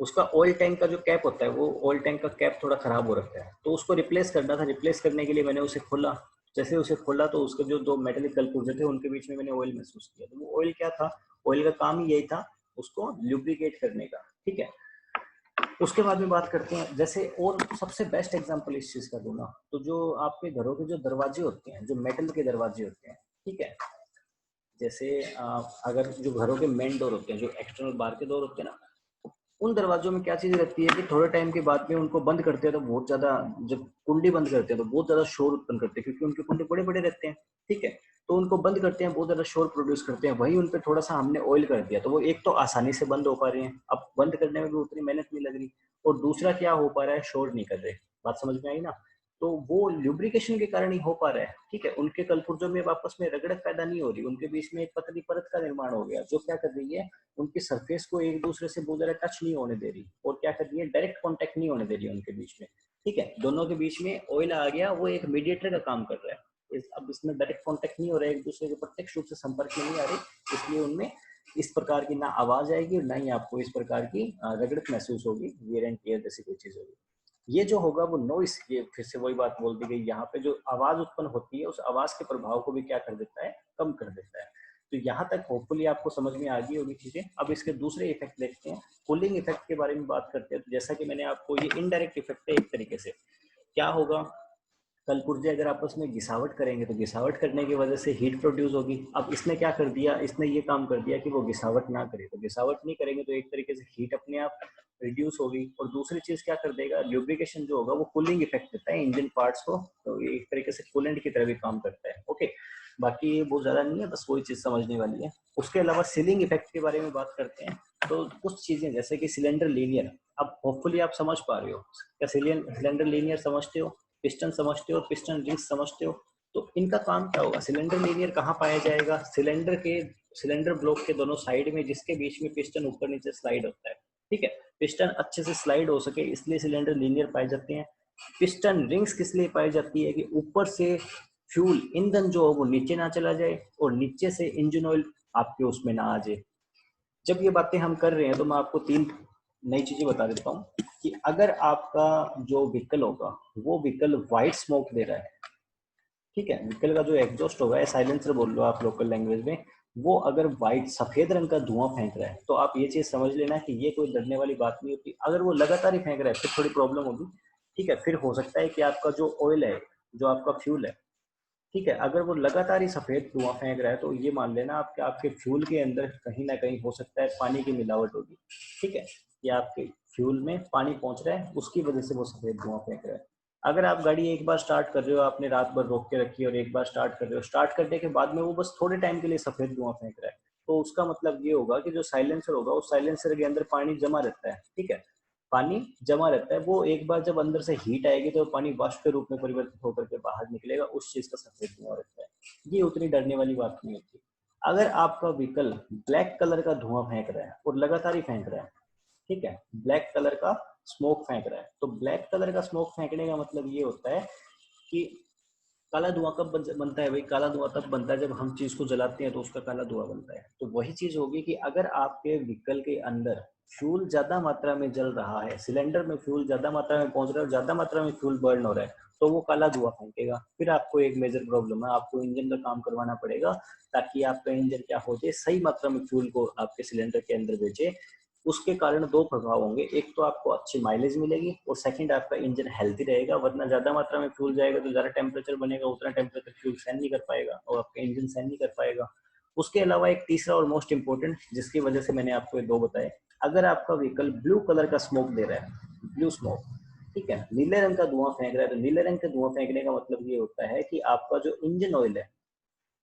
उसका ऑयल टैंक का जो कैप होता है वो ऑयल टैंक का कैप थोड़ा खराब हो रखा है, तो उसको रिप्लेस करना था। रिप्लेस करने के लिए मैंने उसे खोला, जैसे उसे खोला तो उसके जो दो मेटेलिक कलपुर्जे थे उनके बीच में मैंने ऑयल महसूस किया। तो वो ऑयल क्या था, ऑयल का काम ही यही था उसको ल्यूब्रिकेट करने का, ठीक है। उसके बाद में बात करते हैं, जैसे और सबसे बेस्ट एग्जांपल इस चीज का दूंगा तो जो आपके घरों के जो दरवाजे होते हैं, जो मेटल के दरवाजे होते हैं, ठीक है। जैसे अगर जो घरों के मेन डोर होते हैं, जो एक्सटर्नल बाहर के डोर होते हैं ना, उन दरवाजों में क्या चीज रहती है कि थोड़े टाइम के बाद में उनको बंद करते हैं तो बहुत ज्यादा, जब कुंडी बंद करते हैं तो बहुत ज्यादा शोर उत्पन्न करते हैं क्योंकि उनके कुंडे बड़े बड़े रहते हैं, ठीक है। तो उनको बंद करते हैं, बहुत ज्यादा शोर प्रोड्यूस करते हैं। वही उन पे थोड़ा सा हमने ऑयल कर दिया तो वो एक तो आसानी से बंद हो पा रहे हैं, अब बंद करने में भी उतनी मेहनत नहीं लग रही, और दूसरा क्या हो पा रहा है, शोर नहीं कर रहे। बात समझ में आई ना। तो वो ल्यूब्रिकेशन के कारण ही हो पा रहा है, ठीक है। उनके कलपुर्जों में आपस में रगड़त पैदा नहीं हो रही, उनके बीच में एक पतली परत का निर्माण हो गया जो क्या कर रही है, उनकी सरफेस को एक दूसरे से बहुत ज्यादा टच नहीं होने दे रही, और क्या कर रही है, डायरेक्ट कांटेक्ट नहीं होने दे रही है उनके बीच में, ठीक है। दोनों के बीच में ऑयल आ गया, वो एक मीडिएटर का काम कर रहा है। अब इसमें डायरेक्ट कांटेक्ट नहीं हो रहा है, एक दूसरे के प्रत्यक्ष रूप से संपर्क में नहीं आ रही, इसलिए उनमें इस प्रकार की ना आवाज आएगी और ना ही आपको इस प्रकार की रगड़त महसूस होगी, वेयर एंड टियर जैसी कोई चीज होगी। ये जो होगा वो नॉइस, ये फिर से वही बात बोल दी गई, यहाँ पे जो आवाज उत्पन्न होती है उस आवाज के प्रभाव को भी क्या कर देता है, कम कर देता है। तो यहाँ तक होपफुली आपको समझ में आ गई होगी चीजें। अब इसके दूसरे इफेक्ट देखते हैं, कूलिंग इफेक्ट के बारे में बात करते हैं। तो जैसा कि मैंने आपको, ये इनडायरेक्ट इफेक्ट है एक तरीके से। क्या होगा, कल पुर्जे अगर आपस में घिसावट करेंगे तो घिसावट करने की वजह से हीट प्रोड्यूस होगी। अब इसने क्या कर दिया, इसने ये काम कर दिया कि वो घिसावट ना करे, तो घिसावट नहीं करेंगे तो एक तरीके से हीट अपने आप रिड्यूस होगी। और दूसरी चीज क्या कर देगा, ल्यूब्रिकेशन जो होगा वो कूलिंग इफेक्ट देता है इंजन पार्ट्स को, तो ये एक तरीके से कूलेंट की तरह भी काम करता है। ओके, बाकी ये बहुत ज्यादा नहीं है, बस वही चीज समझने वाली है। उसके अलावा सीलिंग इफेक्ट के बारे में बात करते हैं। तो कुछ चीजें जैसे कि सिलेंडर लीनियर, अब होपफुली आप समझ पा रहे हो क्या, सिलेंडर लीनियर समझते हो, पिस्टन समझते हो, पिस्टन रिंग्स समझते हो। तो इनका काम क्या होगा, सिलेंडर लीनियर कहाँ पाया जाएगा, सिलेंडर ब्लॉक के दोनों साइड में, जिसके बीच में पिस्टन ऊपर नीचे स्लाइड होता है। ठीक है, पिस्टन अच्छे से स्लाइड हो सके इसलिए सिलेंडर लीनियर पाए जाते हैं। पिस्टन रिंग्स किस लिए पाई जाती है, कि ऊपर से फ्यूल ईंधन जो है वो नीचे ना चला जाए और नीचे से इंजन ऑयल आपके उसमें ना आ जाए। जब ये बातें हम कर रहे हैं तो मैं आपको 3 नई चीजें बता देता हूँ कि अगर आपका जो व्हीकल होगा वो व्हीकल व्हाइट स्मोक दे रहा है, ठीक है, व्हीकल का जो एग्जॉस्ट होगा या साइलेंसर बोल लो आप लोकल लैंग्वेज में, वो अगर व्हाइट सफेद रंग का धुआं फेंक रहा है तो आप ये चीज समझ लेना कि ये कोई डरने वाली बात नहीं होती। अगर वो लगातार ही फेंक रहा है फिर थोड़ी प्रॉब्लम होगी। ठीक है, फिर हो सकता है कि आपका जो ऑयल है, जो आपका फ्यूल है, ठीक है, अगर वो लगातार ही सफेद धुआं फेंक रहा है तो ये मान लेना आपके आपके फ्यूल के अंदर कहीं ना कहीं हो सकता है पानी की मिलावट होगी। ठीक है, या आपके फ्यूल में पानी पहुंच रहा है उसकी वजह से वो सफेद धुआं फेंक रहा है। अगर आप गाड़ी एक बार स्टार्ट कर रहे हो, आपने रात भर रोक के रखी है और एक बार स्टार्ट कर रहे हो, स्टार्ट करने के बाद में वो बस थोड़े टाइम के लिए सफेद धुआं फेंक रहा है, तो उसका मतलब ये होगा कि जो साइलेंसर होगा उस साइलेंसर के अंदर पानी जमा रहता है। ठीक है, पानी जमा रहता है, वो एक बार जब अंदर से हीट आएगी तो पानी वाष्प के रूप में परिवर्तित होकर के बाहर निकलेगा, उस चीज का सफेद धुआं रहता है। ये उतनी डरने वाली बात नहीं होती। अगर आपका व्हीकल ब्लैक कलर का धुआं फेंक रहा है और लगातार ही फेंक रहा है, ठीक है, ब्लैक कलर का स्मोक फेंक रहा है, तो ब्लैक कलर का स्मोक फेंकने का मतलब ये होता है कि काला धुआं कब बनता है भाई, काला धुआं तब बनता है जब हम चीज को जलाते हैं तो उसका काला धुआं बनता है। तो वही चीज होगी कि अगर आपके व्हीकल के अंदर फ्यूल ज्यादा मात्रा में जल रहा है, सिलेंडर में फ्यूल ज्यादा मात्रा में पहुंच रहा है और ज्यादा मात्रा में फ्यूल बर्न हो रहा है, तो वो काला धुआं फेंकेगा। फिर आपको एक मेजर प्रॉब्लम है, आपको इंजन का काम करवाना पड़ेगा ताकि आपका इंजन क्या हो जाए, सही मात्रा में फ्यूल को आपके सिलेंडर के अंदर भेजे। उसके कारण 2 प्रभाव होंगे, एक तो आपको अच्छी माइलेज मिलेगी और सेकंड आपका इंजन हेल्थी रहेगा। वरना ज्यादा मात्रा में फ्यूल जाएगा तो ज्यादा टेम्परेचर बनेगा, उतना टेम्परेचर फ्यूल सहन नहीं कर पाएगा और आपका इंजन सहन नहीं कर पाएगा। उसके अलावा एक तीसरा और मोस्ट इंपोर्टेंट, जिसकी वजह से मैंने आपको ये 2 बताए, अगर आपका व्हीकल ब्लू कलर का स्मोक दे रहा है, ब्लू स्मोक, ठीक है, नीले रंग का धुआं फेंक रहा है, तो नीले रंग का धुआं फेंकने का मतलब ये होता है कि आपका जो इंजन ऑयल है,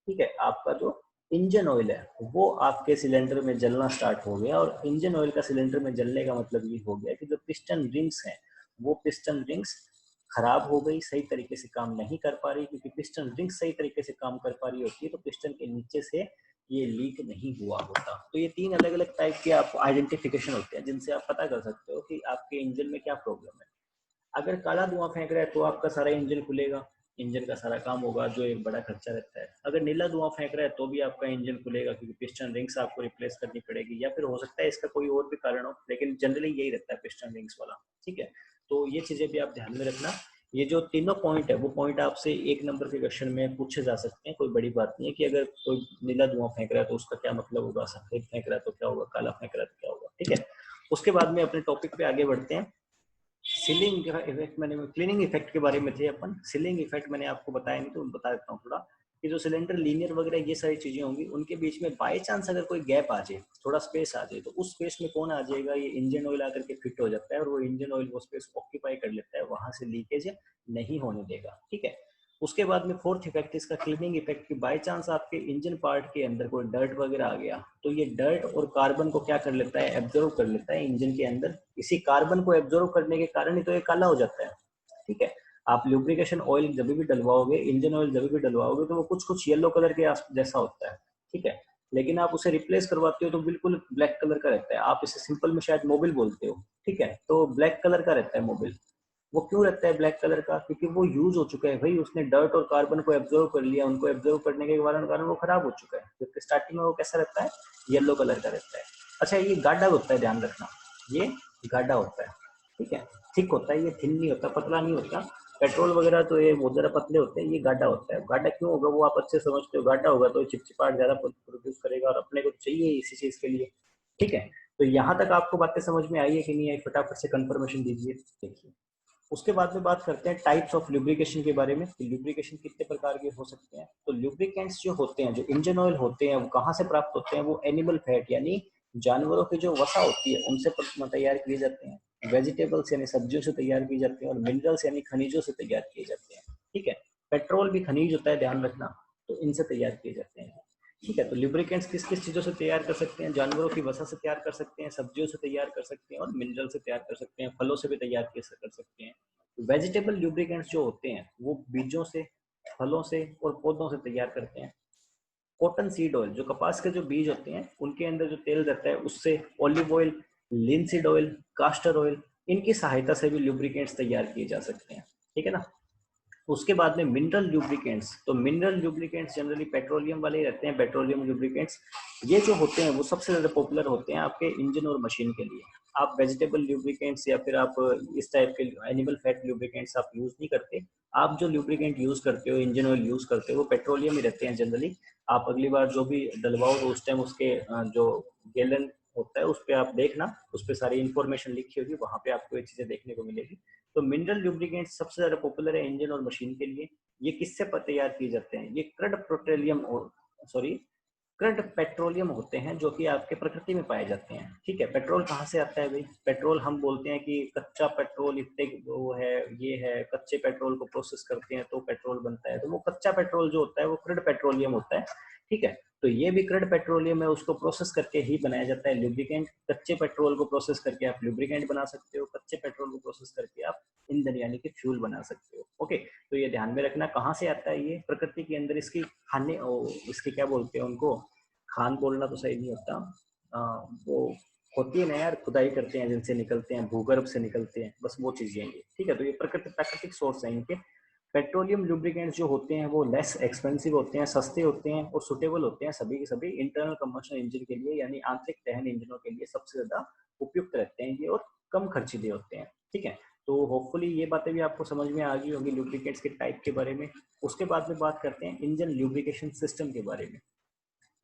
ठीक है, आपका जो इंजन ऑयल है वो आपके सिलेंडर में जलना स्टार्ट हो गया। और इंजन ऑयल का सिलेंडर में जलने का मतलब ये हो गया कि जो पिस्टन रिंग्स हैं वो पिस्टन रिंग्स खराब हो गई, सही तरीके से काम नहीं कर पा रही। क्योंकि पिस्टन रिंग सही तरीके से काम कर पा रही होती है तो पिस्टन के नीचे से ये लीक नहीं हुआ होता। तो ये 3 अलग अलग टाइप के आप आइडेंटिफिकेशन होते हैं जिनसे आप पता कर सकते हो कि आपके इंजन में क्या प्रॉब्लम है। अगर काला धुआं फेंक रहा है तो आपका सारा इंजन खुलेगा, इंजन का सारा काम होगा, जो एक बड़ा खर्चा रहता है। अगर नीला धुआं फेंक रहा है तो भी आपका इंजन खुलेगा क्योंकि पिस्टन रिंग्स आपको रिप्लेस करनी पड़ेगी, या फिर हो सकता है इसका कोई और भी कारण हो, लेकिन जनरली यही रहता है पिस्टन रिंग्स वाला। ठीक है, तो ये चीजें भी आप ध्यान में रखना। ये जो तीनों पॉइंट है वो पॉइंट आपसे 1 नंबर के क्वेश्चन में पूछे जा सकते हैं, कोई बड़ी बात नहीं है कि अगर कोई नीला धुआं फेंक रहा है तो उसका क्या मतलब होगा, सफेद फेंक रहा है तो क्या होगा, काला फेंक रहा है तो क्या होगा। ठीक है, उसके बाद में अपने टॉपिक पे आगे बढ़ते हैं। सीलिंग का इफेक्ट मैंने, क्लीनिंग इफेक्ट के बारे में थे अपन, सीलिंग इफेक्ट मैंने आपको बताया नहीं तो बता देता हूँ थोड़ा, कि जो सिलेंडर लीनियर वगैरह ये सारी चीजें होंगी उनके बीच में बाय चांस अगर कोई गैप आ जाए, थोड़ा स्पेस आ जाए, तो उस स्पेस में कौन आ जाएगा, ये इंजन ऑयल आकर के फिट हो जाता है और वो इंजन ऑयल वो स्पेस ऑक्यूपाई कर लेता है, वहां से लीकेज नहीं होने देगा। ठीक है, उसके बाद में फोर्थ इफेक्ट इसका क्लीनिंग इफेक्ट की, बाय चांस आपके इंजन पार्ट के अंदर कोई डर्ट वगैरह आ गया तो ये डर्ट और कार्बन को क्या कर लेता है, एब्जॉर्व कर लेता है इंजन के अंदर। इसी कार्बन को एब्जॉर्व करने के कारण ही तो ये काला हो जाता है। ठीक है, आप लुब्रिकेशन ऑयल जब भी डलवाओगे, इंजन ऑयल जब भी डलवाओगे तो वो कुछ कुछ येलो कलर के जैसा होता है। ठीक है, लेकिन आप उसे रिप्लेस करवाते हो तो बिल्कुल ब्लैक कलर का रहता है। आप इसे सिंपल में शायद मोबिल बोलते हो, ठीक है, तो ब्लैक कलर का रहता है मोबिल। वो क्यों रहता है ब्लैक कलर का, क्योंकि वो यूज हो चुका है भाई, उसने डर्ट और कार्बन को एब्जॉर्व कर लिया, उनको एब्जॉर्व करने के कारण वो खराब हो चुका है। जबकि स्टार्टिंग में वो कैसा रहता है, येलो कलर का रहता है। अच्छा, ये गाढ़ा होता है, ध्यान रखना, ये गाढ़ा होता है। ठीक है, थिक होता है, ये थिन नहीं होता, पतला नहीं होता। पेट्रोल वगैरह तो ये बहुत ज्यादा पतले होते हैं, ये गाढ़ा होता है। गाढ़ा क्यों होगा वो आप अच्छे समझते हो, गाढ़ा होगा तो चिपचिपाहट ज्यादा प्रोड्यूस करेगा और अपने को चाहिए इसी चीज के लिए। ठीक है, तो यहाँ तक आपको बातें समझ में आई है कि नहीं आई, फटाफट से कंफर्मेशन दीजिए। देखिए उसके बाद में बात करते हैं टाइप्स ऑफ ल्यूब्रिकेशन के बारे में कि ल्यूब्रिकेशन कितने प्रकार के हो सकते हैं। तो ल्यूब्रिकेंट्स जो होते हैं, जो इंजन ऑयल होते हैं, वो कहाँ से प्राप्त होते हैं, वो एनिमल फैट यानी जानवरों की जो वसा होती है उनसे तैयार किए जाते हैं, वेजिटेबल्स यानी सब्जियों से तैयार किए जाते हैं, और मिनरल्स यानी खनिजों से तैयार किए जाते हैं। ठीक है, पेट्रोल भी खनिज होता है, ध्यान रखना, तो इनसे तैयार किए जाते हैं। ठीक है, तो लुब्रिकेंट्स किस किस चीजों से तैयार कर सकते हैं, जानवरों की वसा से तैयार कर सकते हैं, सब्जियों से तैयार कर सकते हैं, और मिनरल से तैयार कर सकते हैं, फलों से भी तैयार कर सकते हैं। वेजिटेबल लुब्रिकेंट्स जो होते हैं वो बीजों से, फलों से और पौधों से तैयार करते हैं। कॉटन सीड ऑयल, जो कपास के जो बीज होते हैं उनके अंदर जो तेल रहता है उससे, olive oil, linseed oil, caster oil, इनकी सहायता से भी लुब्रिकेंट्स तैयार किए जा सकते हैं। ठीक है ना। उसके बाद में मिनरल लुब्रिकेंट्स, तो मिनरल लुब्रिकेंट्स जनरली पेट्रोलियम वाले ही रहते हैं, पेट्रोलियम लुब्रिकेंट्स। ये जो होते हैं वो सबसे ज्यादा पॉपुलर होते हैं आपके इंजन और मशीन के लिए। आप वेजिटेबल लुब्रिकेंट्स या फिर आप इस टाइप के एनिमल फैट लुब्रिकेंट्स आप यूज नहीं करते। आप जो लुब्रिकेंट यूज करते हो, इंजन ऑयल यूज करते हो, वो पेट्रोलियम ही रहते हैं जनरली। आप अगली बार जो भी डलवाओ तो उस टाइम उसके जो गैलन होता है उस पर आप देखना, उस पर सारी इंफॉर्मेशन लिखी होगी, वहां पे आपको ये चीजें देखने को मिलेगी। तो मिनरल लुब्रिकेंट सबसे ज्यादा पॉपुलर है इंजन और मशीन के लिए। ये किससे तैयार किए जाते हैं, ये क्रड पेट्रोलियम, सॉरी क्रड पेट्रोलियम होते हैं जो कि आपके प्रकृति में पाए जाते हैं। ठीक है, पेट्रोल कहाँ से आता है भाई, पेट्रोल हम बोलते हैं कि कच्चा पेट्रोल इतने वो है, ये है, कच्चे पेट्रोल को प्रोसेस करते हैं तो पेट्रोल बनता है, तो वो कच्चा पेट्रोल जो होता है वो क्रड पेट्रोलियम होता है। ठीक है, तो ये भी क्रड पेट्रोलियम है, उसको प्रोसेस करके ही बनाया जाता है लुब्रिकेंट। कच्चे पेट्रोल को प्रोसेस करके आप लुब्रिकेंट बना सकते हो, कच्चे पेट्रोल को प्रोसेस करके आप ईंधन यानी कि फ्यूल बना सकते हो। ओके, तो ये ध्यान में रखना, कहाँ से आता है ये, प्रकृति के अंदर इसकी खाने, इसके क्या बोलते हैं उनको, खान बोलना तो सही नहीं होता, वो होती है ना यार, खुदाई करते हैं जिनसे निकलते हैं, भूगर्भ से निकलते हैं, बस वो चीजें ये। ठीक है, तो ये प्राकृतिक सोर्स है इनके। पेट्रोलियम लुब्रिकेंट्स जो होते हैं वो लेस एक्सपेंसिव होते हैं, सस्ते होते हैं और सुटेबल होते हैं सभी के सभी इंटरनल कंबशन इंजन के लिए, यानी आंतरिक दहन इंजनों के लिए सबसे ज्यादा उपयुक्त रहते हैं ये, और कम खर्चीले होते हैं। ठीक है, तो होपफुली ये बातें भी आपको समझ में आ गई होंगी लुब्रिकेंट्स के टाइप के बारे में। उसके बाद में बात करते हैं इंजन लुब्रिकेशन सिस्टम के बारे में।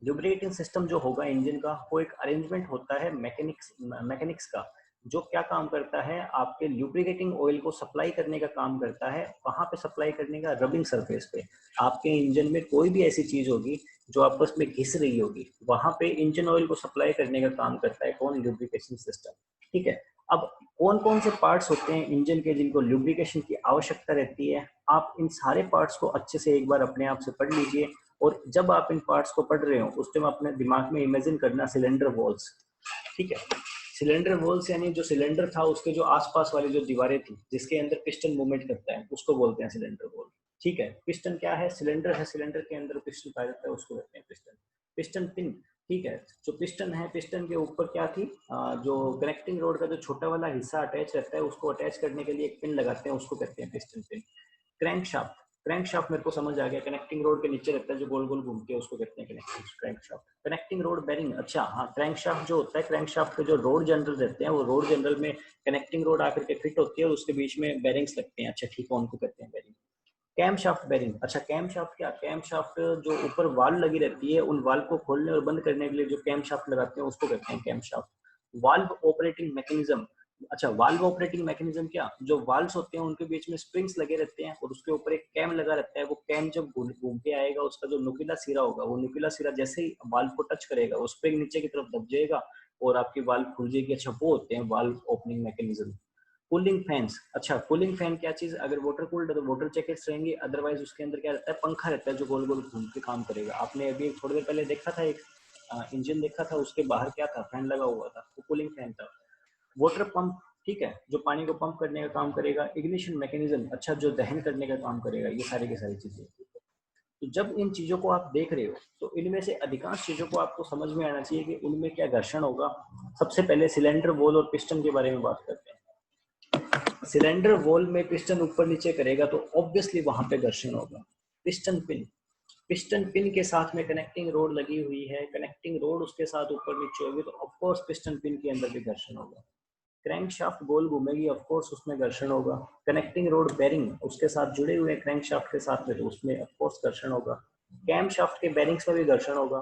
लुब्रिकेटिंग सिस्टम जो होगा इंजन का, वो एक अरेंजमेंट होता है मैकेनिक्स का, जो क्या काम करता है, आपके लुब्रिकेटिंग ऑयल को सप्लाई करने का काम करता है। कहाँ पे सप्लाई करने का, रबिंग सरफेस पे। आपके इंजन में कोई भी ऐसी चीज होगी जो आपस में घिस रही होगी, वहां पे इंजन ऑयल को सप्लाई करने का काम करता है कौन, लुब्रिकेशन सिस्टम। ठीक है, अब कौन कौन से पार्ट्स होते हैं इंजन के जिनको लुब्रिकेशन की आवश्यकता रहती है, आप इन सारे पार्ट्स को अच्छे से एक बार अपने आप से पढ़ लीजिए। और जब आप इन पार्ट्स को पढ़ रहे हो उस टाइम अपने दिमाग में इमेजिन करना सिलेंडर वॉल्स। ठीक है, सिलेंडर वॉल्स यानी जो सिलेंडर था उसके जो आसपास वाली जो दीवारें थी जिसके अंदर पिस्टन मूवमेंट करता है उसको बोलते हैं सिलेंडर वॉल। ठीक है, पिस्टन क्या है, सिलेंडर है, सिलेंडर के अंदर पिस्टन पाया जाता है, उसको कहते हैं पिस्टन। पिस्टन पिन, ठीक है, जो पिस्टन है, पिस्टन के ऊपर क्या थी, जो कनेक्टिंग रोड का जो छोटा वाला हिस्सा अटैच रहता है उसको अटैच करने के लिए एक पिन लगाते हैं, उसको कहते हैं piston pin. Crank shaft, crank shaft मेरे को समझ आ गया, कनेक्टिंग रोड के नीचे रहता है जो गोल गोल घूमती है उसको कहते हैं crankshaft. Connecting rod bearing, अच्छा हाँ, क्रैंक शाफ्ट जो होता है, क्रैंक शाफ्ट के जो रोड जनरल रहते हैं वो रोड जनरल में कनेक्टिंग रोड आकर के फिट होती है और उसके बीच में बेरिंग्स लगते हैं। अच्छा ठीक है, उनको कहते हैं बेरिंग। कैम शाफ्ट बेरिंग, अच्छा कैम शाफ्ट क्या, कैम शाफ्ट जो ऊपर वाल लगी रहती है उन वाल को खोलने और बंद करने के लिए जो कैम शाफ्ट लगाते हैं उसको कहते हैं camshaft. Valve operating mechanism, अच्छा वाल्व ऑपरेटिंग मैकेनिज्म क्या, जो वाल्व्स होते हैं उनके बीच में स्प्रिंग्स लगे रहते हैं और उसके ऊपर एक कैम लगा रहता है, वो कैम जब घूम के आएगा उसका जो नुकीला सिरा होगा, वो नुकीला सिरा जैसे ही वाल्व को टच करेगा वो स्प्रिंग नीचे की तरफ दब जाएगा और आपकी वाल्व खुल जाएगी। अच्छा वो होते हैं valve opening mechanism. Cooling fans, अच्छा कूलिंग फैन क्या चीज, अगर वाटर कूल्ड है तो वाटर जैकेट्स रहेंगे, अदरवाइज उसके अंदर क्या रहता है, पंखा रहता है जो गोल गोल घूम के काम करेगा। आपने अभी थोड़ी देर पहले देखा था एक इंजन देखा था, उसके बाहर क्या था, फैन लगा हुआ था, वो कूलिंग फैन था। वाटर पंप, ठीक है, जो पानी को पंप करने का काम करेगा। इग्निशन मैकेनिज्म, अच्छा जो दहन करने का काम करेगा। ये सारी की सारी चीजें। तो जब इन चीजों को आप देख रहे हो तो इनमें से अधिकांश चीजों को आपको समझ में आना चाहिए कि उनमें क्या घर्षण होगा। सबसे पहले सिलेंडर वॉल और पिस्टन के बारे में बात करते हैं। सिलेंडर वॉल में पिस्टन ऊपर नीचे करेगा तो ऑब्वियसली वहां पे घर्षण होगा। पिस्टन पिन, पिस्टन पिन के साथ में कनेक्टिंग रोड लगी हुई है, कनेक्टिंग रोड उसके साथ ऊपर नीचे होगी तो ऑफकोर्स पिस्टन पिन के अंदर भी घर्षण होगा। क्रैंकशाफ्ट गोल घूमेगी, ऑफ कोर्स उसमें घर्षण होगा। कनेक्टिंग रोड बेरिंग उसके साथ जुड़े हुए क्रैंकशाफ्ट के साथ में, तो उसमें ऑफ कोर्स घर्षण होगा। कैमशाफ्ट के बेरिंग्स में भी घर्षण होगा।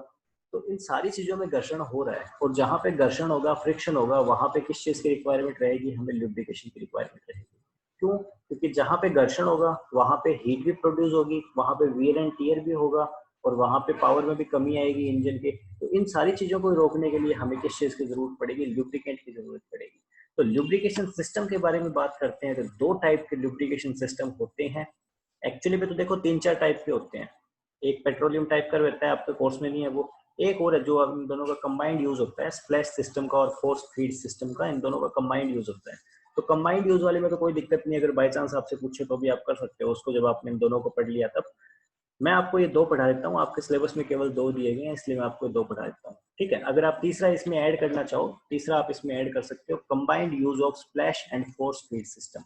तो इन सारी चीजों में घर्षण हो रहा है, और जहां पे घर्षण होगा, फ्रिक्शन होगा, वहां पे किस चीज की रिक्वायरमेंट रहेगी? हमें लुब्रिकेशन की रिक्वायरमेंट रहेगी। क्यों? क्योंकि जहां पे घर्षण होगा वहां पे हीट भी प्रोड्यूस होगी, वहां पे वियर एंड टियर भी होगा, और वहां पे पावर में भी कमी आएगी इंजन के। तो इन सारी चीजों को रोकने के लिए हमें किस चीज की जरूरत पड़ेगी? लुब्रिकेंट की जरूरत पड़ेगी। तो लुब्रिकेशन सिस्टम के बारे में बात करते हैं तो दो टाइप के लुब्रिकेशन सिस्टम होते हैं। एक्चुअली में तो देखो तीन चार टाइप के होते हैं। एक पेट्रोलियम टाइप का रहता है, आपके कोर्स में नहीं है वो। एक और है जो इन दोनों का कंबाइंड यूज होता है, स्प्लैश सिस्टम का और फोर्स फीड सिस्टम का, इन दोनों का कंबाइंड यूज होता है। तो कंबाइंड यूज वाले में तो कोई दिक्कत नहीं, अगर बाई चांस आपसे पूछे तो भी आप कर सकते हो उसको, जब आपने इन दोनों को पढ़ लिया तब। मैं आपको ये दो पढ़ा देता हूँ, आपके सिलेबस में केवल दो दिए गए हैं, इसलिए मैं आपको दो पढ़ा देता हूँ, ठीक है। अगर आप तीसरा इसमें ऐड करना चाहो, तीसरा आप इसमें ऐड कर सकते हो, combined use of splash and force feed system.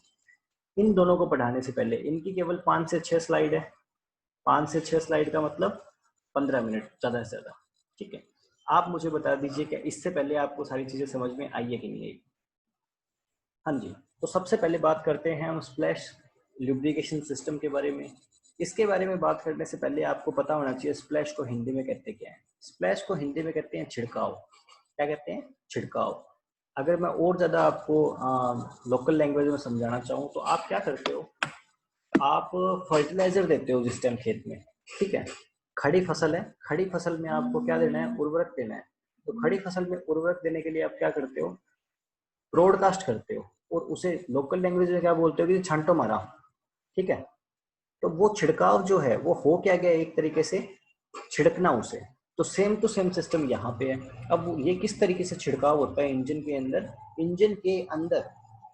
इन दोनों को पढ़ाने से पहले इनकी केवल 5 से 6 स्लाइड है। 5 से 6 स्लाइड का मतलब 15 मिनट ज्यादा से ज्यादा, ठीक है। आप मुझे बता दीजिए कि इससे पहले आपको सारी चीजें समझ में आई है कि नहीं आई? हाँ जी। तो सबसे पहले बात करते हैं हम स्प्लैश लुब्रिकेशन सिस्टम के बारे में। इसके बारे में बात करने से पहले आपको पता होना चाहिए स्प्लैश को हिंदी में कहते क्या है। स्प्लैश को हिंदी में कहते हैं छिड़काव। क्या कहते हैं? छिड़काव। अगर मैं और ज्यादा आपको लोकल लैंग्वेज में समझाना चाहूँ तो आप क्या करते हो? आप फर्टिलाइजर देते हो जिस टाइम खेत में, ठीक है। खड़ी फसल है, खड़ी फसल में आपको क्या देना है? उर्वरक देना है। तो खड़ी फसल में उर्वरक देने के लिए आप क्या करते हो? ब्रॉडकास्ट करते हो, और उसे लोकल लैंग्वेज में क्या बोलते हो कि छांटो मारा, ठीक है। तो वो छिड़काव जो है वो हो क्या गया? एक तरीके से छिड़कना उसे। तो सेम टू सेम सिस्टम यहाँ पे है। अब ये किस तरीके से छिड़काव होता है इंजन के अंदर? इंजन के अंदर,